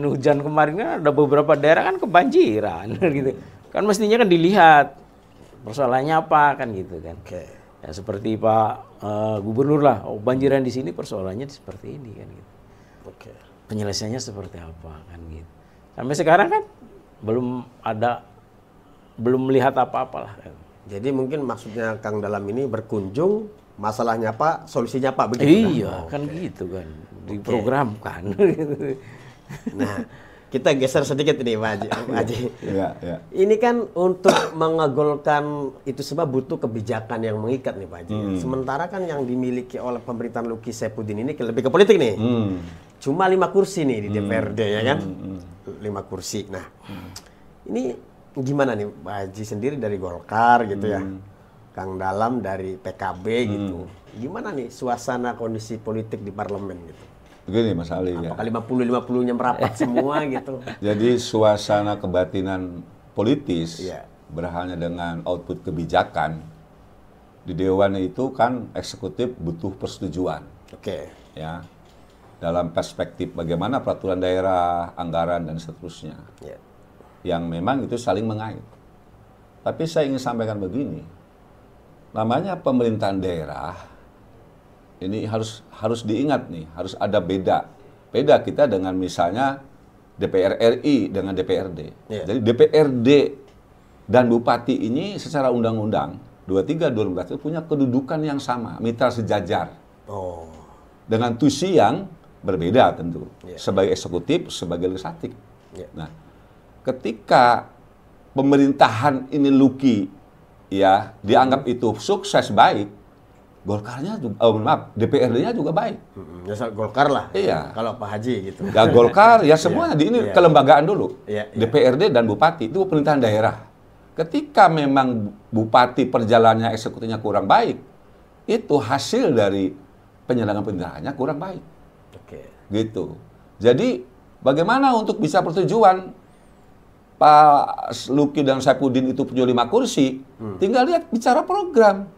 S3: hujan kemarin kan ada beberapa daerah kan kebanjiran gitu. Kan mestinya kan dilihat persoalannya apa kan gitu kan. Ya seperti Pak Gubernur lah, banjiran di sini persoalannya seperti ini kan gitu. Penyelesaiannya seperti apa kan gitu. Sampai sekarang kan belum melihat apa-apalah.
S1: Jadi mungkin maksudnya Kang Dalam ini berkunjung, masalahnya apa, solusinya apa begitu?
S3: Iya, kan gitu kan. Diprogramkan.
S1: Nah, kita geser sedikit nih Pak Haji.
S2: Iya.
S1: Ini kan untuk mengagolkan itu sebab butuh kebijakan yang mengikat nih Pak Haji. Sementara kan yang dimiliki oleh pemerintahan Luki Saifuddin ini lebih ke politik nih. Cuma 5 kursi nih di DPRD ya kan. 5 kursi. Nah, ini gimana nih Pak Haji sendiri dari Golkar gitu ya. Kang Dalam dari PKB gitu. Gimana nih suasana kondisi politik di parlemen gitu?
S2: Begini Mas Ali ya.
S1: Apakah 50-50-nya merapat semua gitu?
S2: Jadi suasana kebatinan politis berhalnya dengan output kebijakan di Dewan itu kan eksekutif butuh persetujuan. Ya. dalam perspektif bagaimana peraturan daerah, anggaran dan seterusnya.
S1: Ya.
S2: Yang memang itu saling mengait. Tapi saya ingin sampaikan begini, namanya pemerintahan daerah ini harus diingat nih, harus ada beda kita dengan misalnya DPR RI dengan DPRD.
S1: Yeah.
S2: Jadi DPRD dan bupati ini secara undang-undang 23 2014 itu punya kedudukan yang sama, mitra sejajar.
S1: Oh.
S2: Dengan tusi yang berbeda tentu.
S1: Yeah.
S2: Sebagai eksekutif, sebagai legislatif.
S1: Yeah.
S2: Nah, ketika pemerintahan ini Luki ya dianggap itu sukses baik, Golkarnya juga, DPRD-nya juga baik.
S1: Ya Golkar lah.
S2: Iya.
S1: Kalau Pak Haji gitu.
S2: Ya Golkar, ya semuanya di ini
S1: Iya.
S2: kelembagaan dulu.
S1: Iya, iya.
S2: DPRD dan bupati itu pemerintahan daerah. Ketika memang bupati perjalanannya eksekutifnya kurang baik, itu hasil dari penyelenggaraan pemerintahannya kurang baik.
S1: Oke.
S2: Gitu. Jadi bagaimana untuk bisa persetujuan Pak Luki dan Saifuddin itu punya 5 kursi, tinggal lihat bicara program.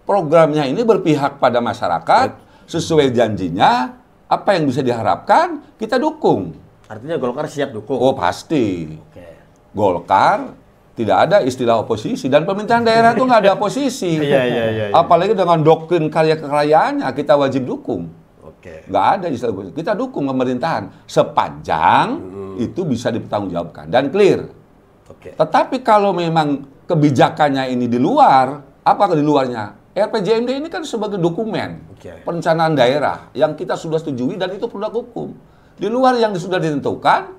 S2: Programnya ini berpihak pada masyarakat, sesuai janjinya, apa yang bisa diharapkan, kita dukung.
S1: Artinya Golkar siap dukung.
S2: Oh pasti.
S1: Oke.
S2: Golkar tidak ada istilah oposisi, dan pemerintahan daerah itu nggak ada oposisi.
S1: Iya.
S2: Apalagi dengan doktrin karya kekayaannya, kita wajib dukung.
S1: Oke.
S2: Nggak ada istilah oposisi. Kita dukung pemerintahan, sepanjang itu bisa dipertanggungjawabkan dan clear.
S1: Oke.
S2: Tetapi kalau memang kebijakannya ini di luar, apa di luarnya? RPJMD ini kan sebagai dokumen perencanaan daerah yang kita sudah setujui dan itu produk hukum. Di luar yang sudah ditentukan,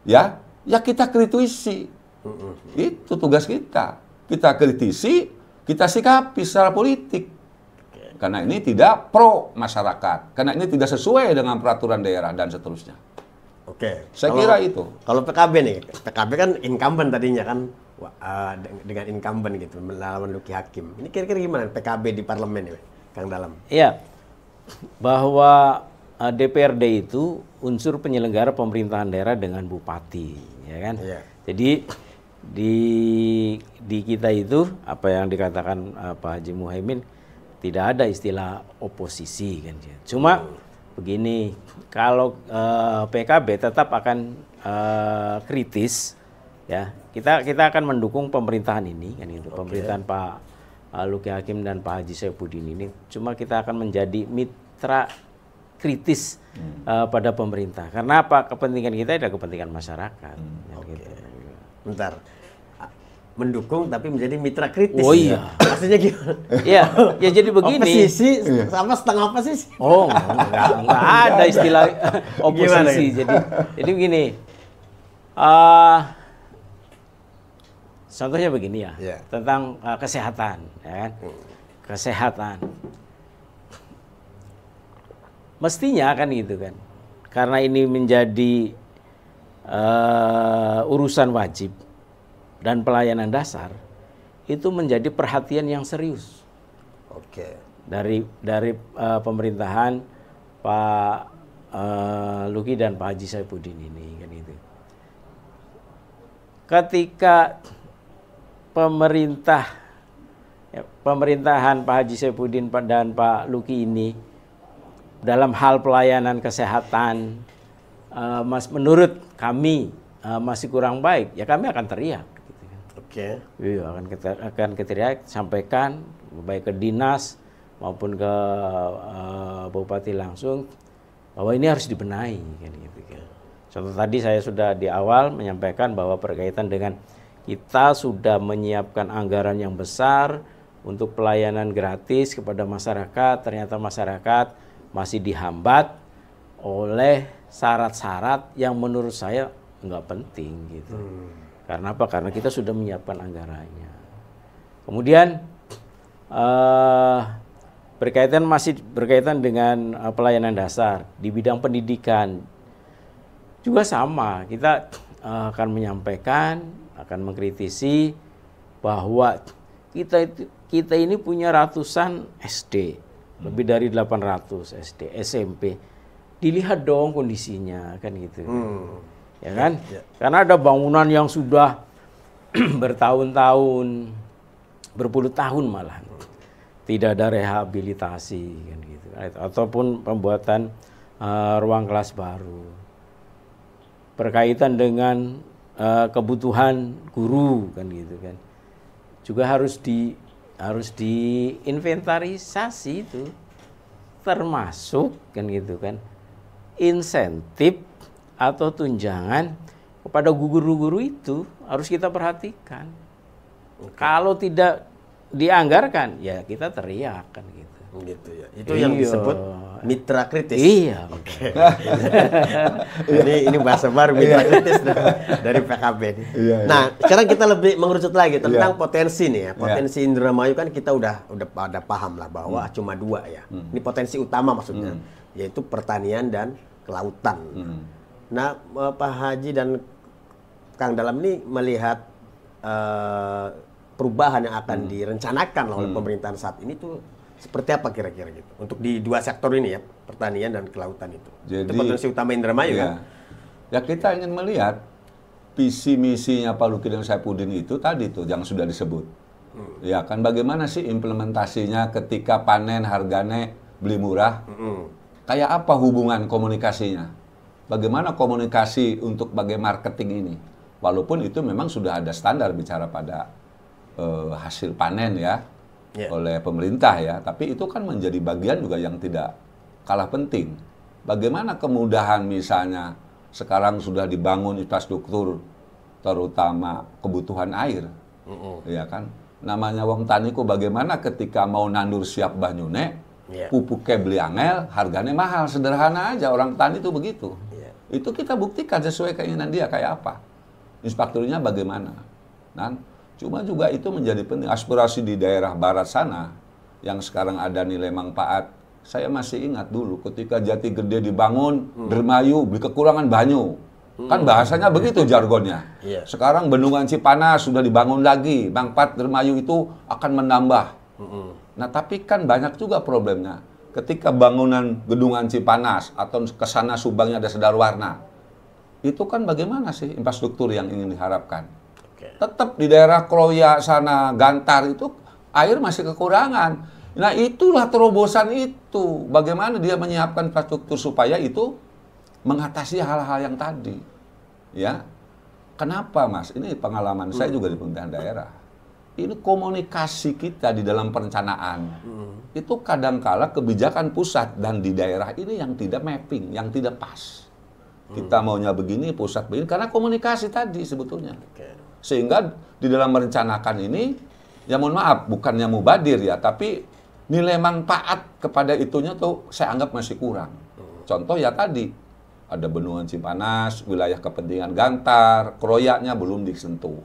S2: ya kita kritisi. Itu tugas kita. Kita kritisi, kita sikapi secara politik. Karena ini tidak pro masyarakat, karena ini tidak sesuai dengan peraturan daerah dan seterusnya.
S1: Oke.
S2: Saya kira itu.
S1: Kalau PKB nih, PKB kan incumbent tadinya kan dengan incumbent gitu melawan Luki Hakim. Ini kira-kira gimana PKB di parlemen ya, Kang Dalam?
S3: Iya, bahwa DPRD itu unsur penyelenggara pemerintahan daerah dengan bupati, ya kan?
S1: Iya.
S3: Jadi di kita itu apa yang dikatakan Pak Haji Muhaimin, tidak ada istilah oposisi kan? Cuma begini, kalau PKB tetap akan kritis. Ya, kita akan mendukung pemerintahan ini kan itu, pemerintahan Pak Luki Hakim dan Pak Haji Saifuddin ini. Cuma kita akan menjadi mitra kritis pada pemerintah. Karena apa? Kepentingan kita adalah kepentingan masyarakat. Gitu.
S1: Bentar. Mendukung tapi menjadi mitra kritis.
S3: Oh iya.
S1: Maksudnya gimana?
S3: Iya, ya jadi begini.
S1: Oposisi sama setengah oposisi.
S3: Oh, enggak ada istilah oposisi. Jadi begini. Contohnya begini ya, tentang kesehatan, ya kan? Kesehatan. Mestinya kan gitu kan, karena ini menjadi urusan wajib dan pelayanan dasar, itu menjadi perhatian yang serius.
S1: Oke.
S3: Dari pemerintahan Pak Luki dan Pak Haji Saifuddin ini kan itu. Ketika pemerintahan Pak Haji Saifuddin dan Pak Luki ini dalam hal pelayanan kesehatan menurut kami masih kurang baik, ya kami akan teriak. Gitu kan.
S1: Oke.
S3: Iya, akan teriak, sampaikan baik ke dinas maupun ke bupati langsung bahwa ini harus dibenahi kan gitu kan. Contoh tadi saya sudah di awal menyampaikan bahwa berkaitan dengan kita sudah menyiapkan anggaran yang besar untuk pelayanan gratis kepada masyarakat. Ternyata masyarakat masih dihambat oleh syarat-syarat yang menurut saya nggak penting gitu. Karena apa? Karena kita sudah menyiapkan anggarannya. Kemudian berkaitan dengan pelayanan dasar di bidang pendidikan juga sama. Kita akan menyampaikan, akan mengkritisi bahwa kita ini punya ratusan SD, lebih dari 800 SD, SMP. Dilihat dong kondisinya kan gitu. Ya kan? Karena ada bangunan yang sudah bertahun-tahun, berpuluh tahun malah tidak ada rehabilitasi kan gitu. Ataupun pembuatan ruang kelas baru. Berkaitan dengan kebutuhan guru kan gitu kan. Juga harus diinventarisasi itu. Termasuk kan gitu kan. Insentif atau tunjangan kepada guru-guru itu harus kita perhatikan. Kalau tidak dianggarkan, ya kita teriak kan gitu.
S1: Gitu ya. Itu yang disebut mitra kritis.
S3: Iya.
S1: Oke. ini bahasa baru, mitra kritis dari PKB nih. Nah, sekarang kita lebih mengerucut lagi tentang potensi nih ya. Potensi Indramayu kan kita udah pada paham lah bahwa cuma 2 ya. Ini potensi utama maksudnya, yaitu pertanian dan kelautan. Nah, Pak Haji dan Kang Dalam ini melihat perubahan yang akan direncanakan oleh pemerintahan saat ini tuh seperti apa kira-kira gitu untuk di 2 sektor ini ya, pertanian dan kelautan itu. Jadi, itu potensi utama Indramayu kan?
S2: Ya kita ingin melihat visi misinya Pak Luki dan Saifuddin itu tadi tuh yang sudah disebut. Ya kan bagaimana sih implementasinya ketika panen harganya beli murah? Kayak apa hubungan komunikasinya? Bagaimana komunikasi untuk bagai marketing ini? Walaupun itu memang sudah ada standar bicara pada hasil panen ya. Oleh pemerintah ya, tapi itu kan menjadi bagian juga yang tidak kalah penting. Bagaimana kemudahan misalnya sekarang sudah dibangun infrastruktur terutama kebutuhan air, ya kan? Namanya wong tani kok bagaimana ketika mau nandur siap banyune, pupuknya beli angel, harganya mahal, sederhana aja orang tani itu begitu. Itu kita buktikan sesuai keinginan dia kayak apa, infrastrukturnya bagaimana, nah. Cuma juga itu menjadi penting. Aspirasi di daerah barat sana, yang sekarang ada nilai manfaat. Saya masih ingat dulu ketika Jati Gede dibangun, Dermayu, beli kekurangan banyu. Kan bahasanya begitu jargonnya. Sekarang Bendungan Cipanas sudah dibangun lagi, manfaat Dermayu itu akan menambah. Nah tapi kan banyak juga problemnya. Ketika bangunan Bendungan Cipanas atau kesana Subangnya ada Sedarwarna, itu kan bagaimana sih infrastruktur yang ingin diharapkan? Tetap di daerah Kroya sana, Gantar itu air masih kekurangan. Nah itulah terobosan itu. Bagaimana dia menyiapkan infrastruktur supaya itu mengatasi hal-hal yang tadi. Ya, kenapa Mas? Ini pengalaman saya juga di pemerintahan daerah. Ini komunikasi kita di dalam perencanaan. Itu kadangkala kebijakan pusat dan di daerah ini yang tidak mapping, yang tidak pas. Kita maunya begini, pusat begini, karena komunikasi tadi sebetulnya. Sehingga di dalam merencanakan ini, ya mohon maaf, bukannya mubadir ya, tapi nilai manfaat kepada itunya tuh saya anggap masih kurang. Contoh ya tadi, ada Bendungan Cipanas, wilayah kepentingan Gantar, Kroyaknya belum disentuh.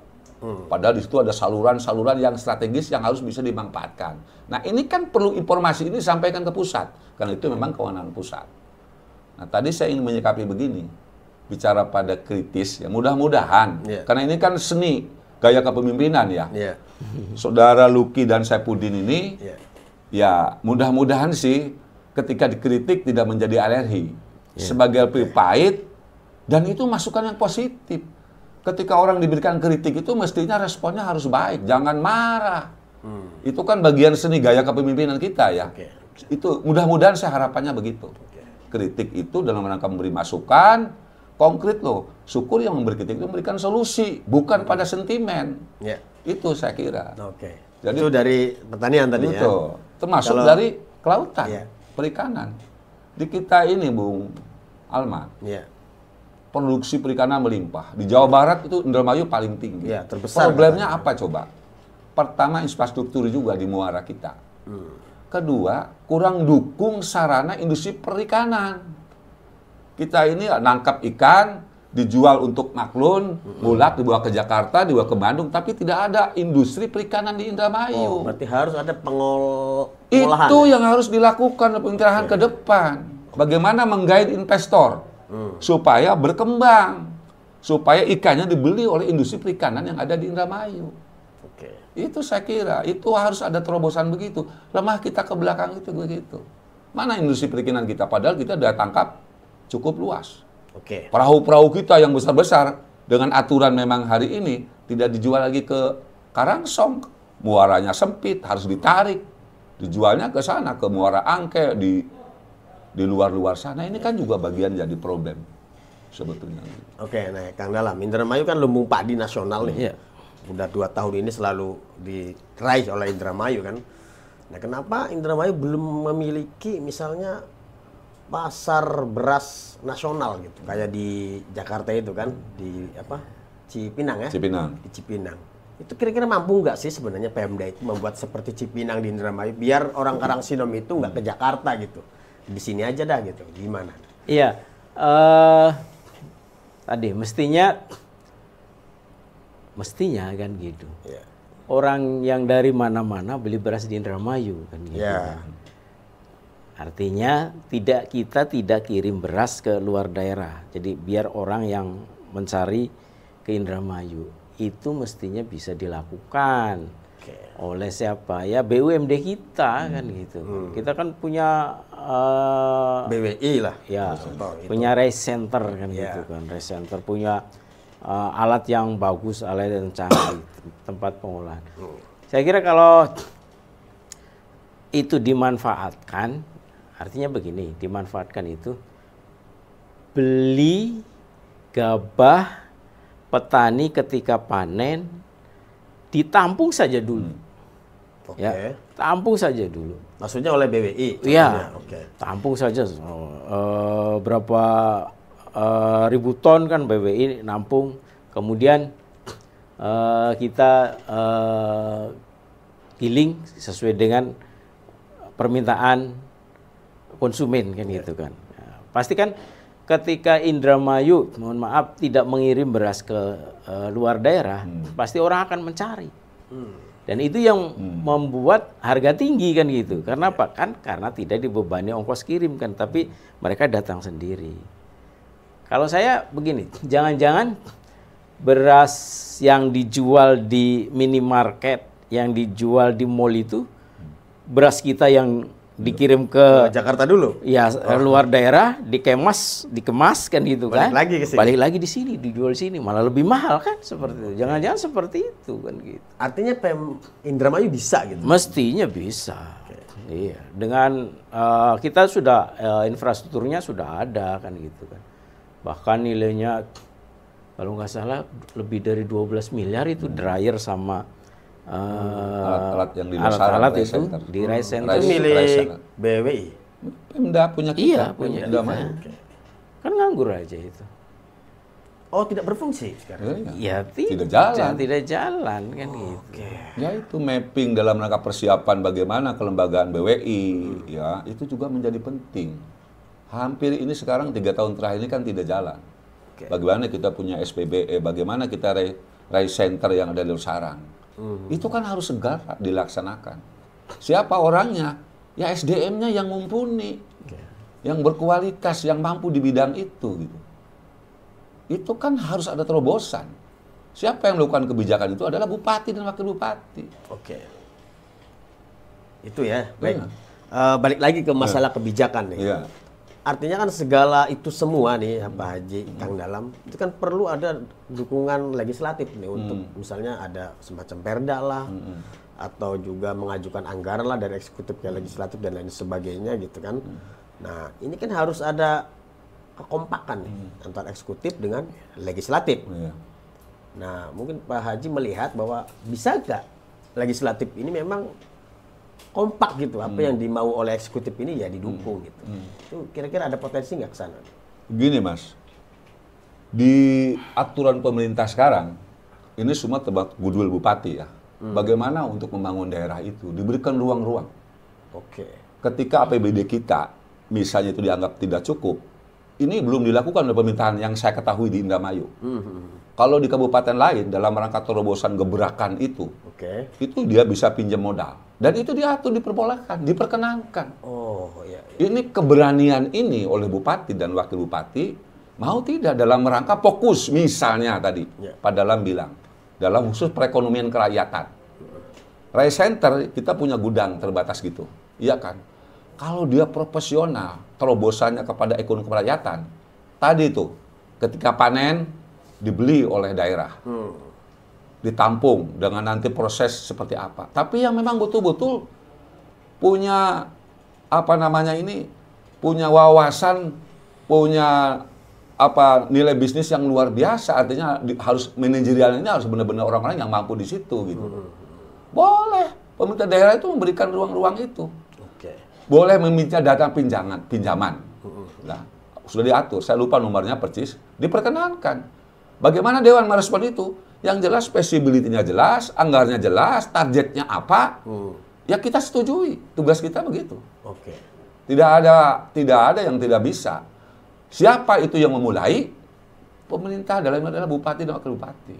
S2: Padahal di situ ada saluran-saluran yang strategis yang harus bisa dimanfaatkan. Nah ini kan perlu informasi ini disampaikan ke pusat, karena itu memang kewenangan pusat. Nah tadi saya ingin menyikapi begini, bicara pada kritis, ya mudah-mudahan, karena ini kan seni gaya kepemimpinan ya. Saudara Luki dan Saifuddin ini, ya mudah-mudahan sih ketika dikritik tidak menjadi alergi, sebagai pahit, dan itu masukan yang positif. Ketika orang diberikan kritik itu mestinya responnya harus baik, jangan marah. Itu kan bagian seni gaya kepemimpinan kita ya. Itu mudah-mudahan saya harapannya begitu. Kritik itu dalam rangka memberi masukan konkret loh. Syukur yang memberi kritik itu memberikan solusi, bukan pada sentimen. Itu saya kira.
S1: Jadi itu dari pertanian tadi ya.
S2: Termasuk dari kelautan, perikanan. Di kita ini Bung Alma, produksi perikanan melimpah. Di Jawa Barat itu Indramayu paling tinggi.
S1: Terbesar.
S2: Problemnya apa coba? Pertama infrastruktur juga di muara kita. Kedua, kurang dukung sarana industri perikanan. Kita ini nangkap ikan, dijual untuk maklun, mulak dibawa ke Jakarta, dibawa ke Bandung, tapi tidak ada industri perikanan di Indramayu.
S1: Berarti harus ada pengolahan.
S2: Itu yang harus dilakukan pemerintahan ke depan. Bagaimana menggait investor supaya berkembang, supaya ikannya dibeli oleh industri perikanan yang ada di Indramayu. Itu saya kira, itu harus ada terobosan begitu. Lemah kita ke belakang itu begitu. Mana industri perikanan kita? Padahal kita sudah tangkap cukup luas. Perahu-perahu kita yang besar-besar dengan aturan memang hari ini tidak dijual lagi ke Karangsong, muaranya sempit, harus ditarik, dijualnya ke sana ke Muara Angke, di di luar-luar sana ini kan juga bagian jadi problem sebetulnya.
S1: Oke, nah Kang Dalam, Indramayu kan lumbung padi nasional nih.
S3: Iya.
S1: Udah 2 tahun ini selalu diraih oleh Indramayu kan. Nah, kenapa Indramayu belum memiliki misalnya pasar beras nasional gitu, kayak di Jakarta itu kan, di apa? Cipinang ya?
S2: Cipinang.
S1: Di Cipinang. Itu kira-kira mampu nggak sih sebenarnya Pemda itu membuat seperti Cipinang di Indramayu biar orang Karangsinom itu nggak ke Jakarta gitu. Di sini aja dah gitu. Gimana?
S3: Iya. Tadi mestinya kan gitu.
S1: Iya.
S3: Orang yang dari mana-mana beli beras di Indramayu kan gitu.
S1: Ya.
S3: Kan. Artinya kita tidak kirim beras ke luar daerah. Jadi biar orang yang mencari ke Indramayu itu mestinya bisa dilakukan oleh siapa? Ya BUMD kita kan gitu. Kita kan punya
S1: BWI lah.
S3: ya
S1: Contoh itu.
S3: punya rice center kan
S1: Ya.
S3: gitu kan. Rice center punya alat yang bagus, alat yang canggih, tempat pengolahan. Saya kira kalau itu dimanfaatkan, artinya begini, dimanfaatkan itu beli gabah petani ketika panen ditampung saja dulu.
S1: Oke.
S3: Ya, tampung saja dulu.
S1: Maksudnya oleh BWI?
S3: Iya,
S1: contohnya. Oke.
S3: tampung saja. Berapa ribu ton kan BWI nampung. Kemudian kita giling sesuai dengan permintaan konsumen kan gitu kan. Pasti kan ketika Indramayu, mohon maaf, tidak mengirim beras ke luar daerah, pasti orang akan mencari. Dan itu yang membuat harga tinggi kan gitu. Karena apa? Kan karena tidak dibebani ongkos kirim kan, tapi mereka datang sendiri. Kalau saya begini, jangan-jangan beras yang dijual di minimarket, yang dijual di mall itu, beras kita yang dikirim ke
S1: Jakarta dulu?
S3: ya luar daerah, dikemas kan gitu kan.
S1: Balik lagi ke sini.
S3: Balik lagi di sini, dijual di sini, malah lebih mahal kan seperti itu. Jangan-jangan seperti itu kan gitu.
S1: Artinya Indramayu bisa gitu?
S3: Mestinya bisa. Iya, dengan kita sudah infrastrukturnya sudah ada kan gitu kan. Bahkan nilainya kalau nggak salah lebih dari 12 miliar itu dryer sama
S2: Alat-alat yang di
S3: alat-alat
S2: rice
S3: itu
S2: center.
S3: di rice center.
S1: Itu
S2: Rice
S1: milik
S2: center.
S1: BWI?
S2: Pemda punya kita.
S3: Iya, punya
S2: Pemda
S3: kita.
S2: Mayu.
S3: Kan nganggur aja itu.
S1: Oh, tidak berfungsi sekarang?
S2: Iya.
S3: Ya
S2: Tidak jalan.
S3: tidak jalan kan gitu.
S2: Ya itu mapping dalam rangka persiapan bagaimana kelembagaan BWI, ya itu juga menjadi penting. Hampir ini sekarang 3 tahun terakhir ini kan tidak jalan. Bagaimana kita punya SPBE, bagaimana kita rice center yang ada di Sarang. Itu kan harus segera dilaksanakan. Siapa orangnya? Ya SDM-nya yang mumpuni, yang berkualitas, yang mampu di bidang itu. Gitu. Itu kan harus ada terobosan. Siapa yang melakukan kebijakan itu adalah bupati dan wakil bupati.
S1: Oke. Itu ya, baik. Balik lagi ke masalah kebijakan nih.
S2: Iya.
S1: Artinya kan segala itu semua nih, Pak Haji, Kang Dalam, itu kan perlu ada dukungan legislatif nih untuk misalnya ada semacam perda lah, atau juga mengajukan anggaran lah dari eksekutif ke legislatif dan lain sebagainya gitu kan. Nah, ini kan harus ada kekompakan nih antara eksekutif dengan legislatif.
S2: Iya.
S1: Nah, mungkin Pak Haji melihat bahwa bisa nggak legislatif ini memang kompak gitu, apa yang dimau oleh eksekutif ini ya didukung gitu. Itu kira-kira ada potensi nggak ke sana?
S2: Gini Mas, di aturan pemerintah sekarang, ini semua tebak goodwill bupati ya. Bagaimana untuk membangun daerah itu, diberikan ruang-ruang.
S1: Oke.
S2: Ketika APBD kita, misalnya itu dianggap tidak cukup, ini belum dilakukan oleh pemerintahan yang saya ketahui di Indramayu. Kalau di kabupaten lain, dalam rangka terobosan gebrakan itu, itu dia bisa pinjam modal. Dan itu diatur, diperbolehkan, diperkenankan.
S1: Oh, iya.
S2: Ini keberanian ini oleh bupati dan wakil bupati, mau tidak dalam rangka fokus, misalnya tadi, Pak Dalam bilang, dalam khusus perekonomian kerakyatan. Rice center, kita punya gudang terbatas gitu. Iya kan? Kalau dia profesional, terobosannya kepada ekonomi kerakyatan, tadi itu, ketika panen, dibeli oleh daerah. Ditampung dengan nanti proses seperti apa. Tapi yang memang betul-betul punya punya wawasan, punya apa nilai bisnis yang luar biasa. Artinya harus manajerialnya harus benar-benar orang-orang yang mampu di situ gitu. Boleh pemerintah daerah itu memberikan ruang-ruang itu. Boleh meminta data pinjaman. Nah, sudah diatur. Saya lupa nomornya persis. Diperkenankan. Bagaimana Dewan merespon itu? Yang jelas feasibility-nya jelas, anggarannya jelas, targetnya apa? Ya kita setujui. Tugas kita begitu. Tidak ada yang tidak bisa. Siapa itu yang memulai? Pemerintah dalam adalah bupati dan wakil bupati.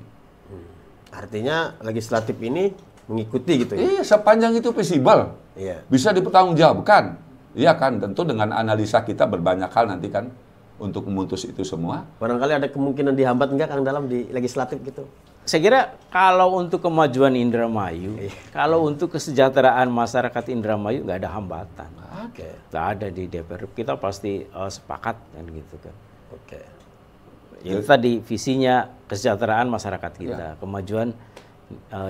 S1: Artinya legislatif ini mengikuti gitu ya?
S2: Iya, sepanjang itu visible.
S1: Iya.
S2: Bisa dipertanggungjawabkan. Iya kan, tentu dengan analisa kita berbanyak hal nanti kan untuk memutus itu semua.
S1: Barangkali ada kemungkinan dihambat enggak Kang dalam di legislatif gitu?
S3: Saya kira kalau untuk kemajuan Indramayu, kalau untuk kesejahteraan masyarakat Indramayu nggak ada hambatan. Nggak ada di DPR. Kita pasti sepakat kan gitu kan. Itu tadi visinya kesejahteraan masyarakat kita, kemajuan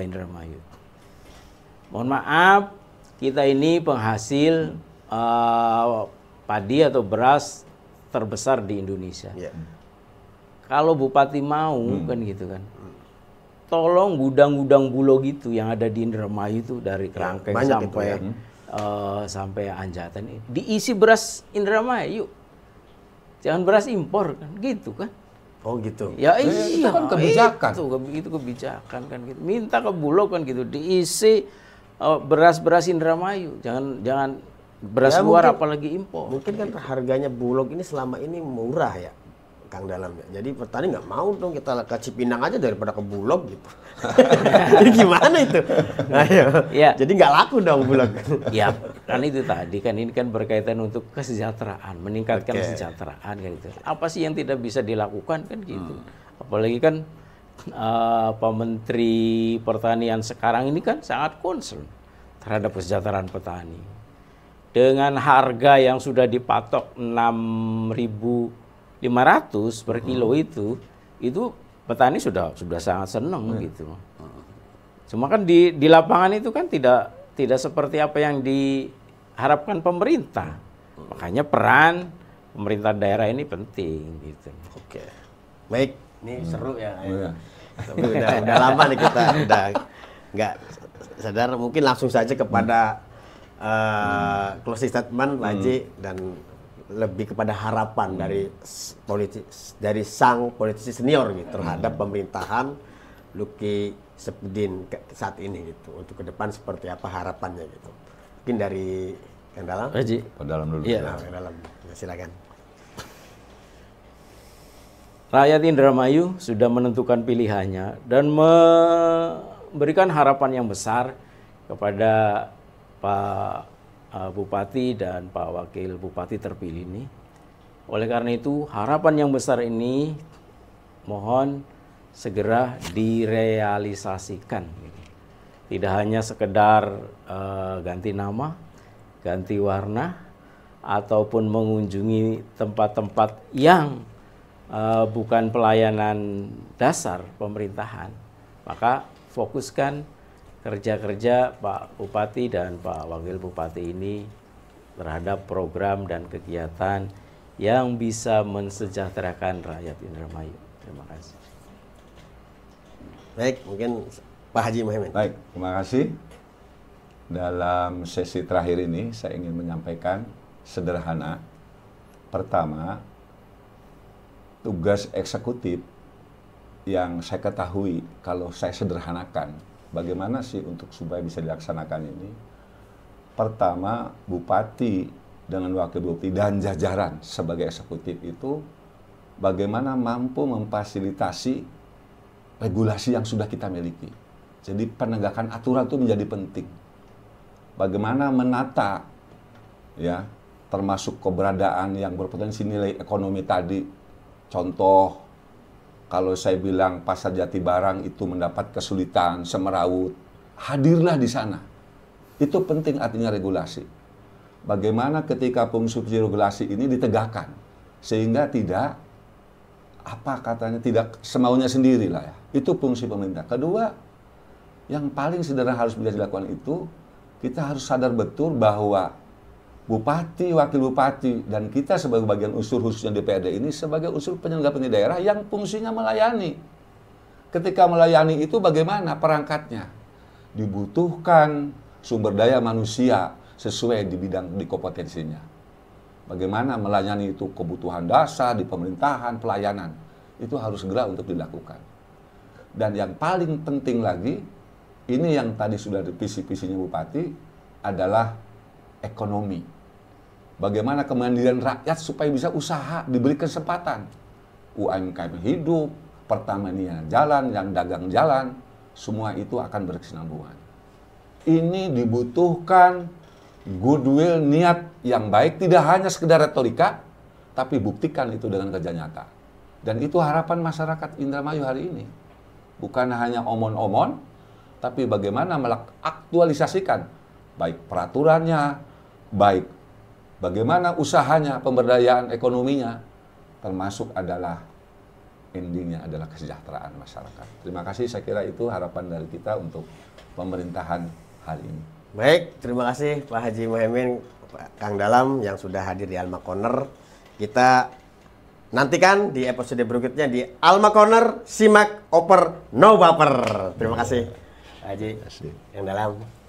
S3: Indramayu. Mohon maaf, kita ini penghasil padi atau beras terbesar di Indonesia. Kalau Bupati mau kan gitu kan, tolong gudang-gudang Bulog itu yang ada di Indramayu itu dari Kerangkeng sampai sampai Anjatan diisi beras Indramayu, jangan beras impor kan gitu kan.
S1: Oh gitu.
S3: Ya iya,
S2: itu kan kebijakan.
S3: Itu kebijakan kan gitu. Minta ke Bulog kan gitu diisi beras-beras Indramayu, jangan beras luar
S1: mungkin,
S3: apalagi impor.
S1: Mungkin kan harganya Bulog ini selama ini murah ya, Kang Dalam ya. Jadi petani nggak mau dong kita ke Cipinang aja daripada ke Bulog gitu. Jadi gimana itu? Ayo.
S3: Ya.
S1: Jadi nggak laku dong Bulog.
S3: Ya, kan itu tadi kan ini kan berkaitan untuk kesejahteraan, meningkatkan kesejahteraan kan itu. Apa sih yang tidak bisa dilakukan kan gitu. Apalagi kan Pak Menteri Pertanian sekarang ini kan sangat concern terhadap kesejahteraan petani. Dengan harga yang sudah dipatok 6.500 per kilo itu petani sudah sangat senang gitu. Cuma kan di lapangan itu kan tidak seperti apa yang diharapkan pemerintah. Makanya peran pemerintah daerah ini penting gitu.
S1: Baik, ini seru ya. Tapi udah lama nih kita udah nggak sadar, mungkin langsung saja kepada closing statement Pak Haji dan lebih kepada harapan dari sang politisi senior gitu terhadap pemerintahan Luki Sepudin saat ini gitu, untuk ke depan seperti apa harapannya gitu. Mungkin dari Kang Dalam.
S3: Haji.
S2: Pak Dalam dulu.
S3: Iya.
S1: Kang Dalam, silakan.
S3: Rakyat Indramayu sudah menentukan pilihannya dan memberikan harapan yang besar kepada Pak Bupati dan Pak Wakil Bupati terpilih ini. Oleh karena itu, harapan yang besar ini mohon segera direalisasikan. Tidak hanya sekedar ganti nama, ganti warna, ataupun mengunjungi tempat-tempat yang bukan pelayanan dasar pemerintahan. Maka fokuskan kerja-kerja Pak Bupati dan Pak Wakil Bupati ini terhadap program dan kegiatan yang bisa mensejahterakan rakyat Indramayu. Terima kasih.
S1: Baik, mungkin Pak Haji Muhammad.
S2: Baik, terima kasih. Dalam sesi terakhir ini saya ingin menyampaikan sederhana. Pertama, tugas eksekutif yang saya ketahui kalau saya sederhanakan, bagaimana sih untuk supaya bisa dilaksanakan ini? Pertama, Bupati dengan Wakil Bupati dan jajaran sebagai eksekutif itu bagaimana mampu memfasilitasi regulasi yang sudah kita miliki. Jadi penegakan aturan itu menjadi penting. Bagaimana menata, ya, termasuk keberadaan yang berpotensi nilai ekonomi tadi. Contoh, kalau saya bilang Pasar Jati Barang itu mendapat kesulitan, Semeraut, hadirlah di sana. Itu penting artinya regulasi. Bagaimana ketika fungsi regulasi ini ditegakkan, sehingga tidak, tidak semaunya sendiri lah ya. Itu fungsi pemerintah. Kedua, yang paling sederhana harus bisa dilakukan itu, kita harus sadar betul bahwa bupati, wakil bupati, dan kita sebagai bagian unsur khususnya DPRD ini sebagai unsur penyelenggara pemerintahan daerah yang fungsinya melayani. Ketika melayani itu bagaimana perangkatnya? Dibutuhkan sumber daya manusia sesuai di kompetensinya. Bagaimana melayani itu kebutuhan dasar di pemerintahan, pelayanan. Itu harus segera untuk dilakukan. Dan yang paling penting lagi, ini yang tadi sudah di visi-visinya bupati, adalah ekonomi. Bagaimana kemandirian rakyat supaya bisa usaha, diberi kesempatan. UMKM hidup, pertamina jalan, yang dagang jalan, semua itu akan berkesinambungan. Ini dibutuhkan goodwill, niat yang baik, tidak hanya sekedar retorika, tapi buktikan itu dengan kerja nyata. Dan itu harapan masyarakat Indramayu hari ini. Bukan hanya omon-omon, tapi bagaimana mengaktualisasikan baik peraturannya, baik bagaimana usahanya, pemberdayaan ekonominya, termasuk adalah endingnya adalah kesejahteraan masyarakat. Terima kasih, saya kira itu harapan dari kita untuk pemerintahan hari ini.
S1: Baik, terima kasih Pak Haji Mohaimin, Kang Dalam yang sudah hadir di Alma Corner. Kita nantikan di episode berikutnya di Alma Corner, simak, oper, no baper. Terima kasih Pak Haji, Kang Dalam.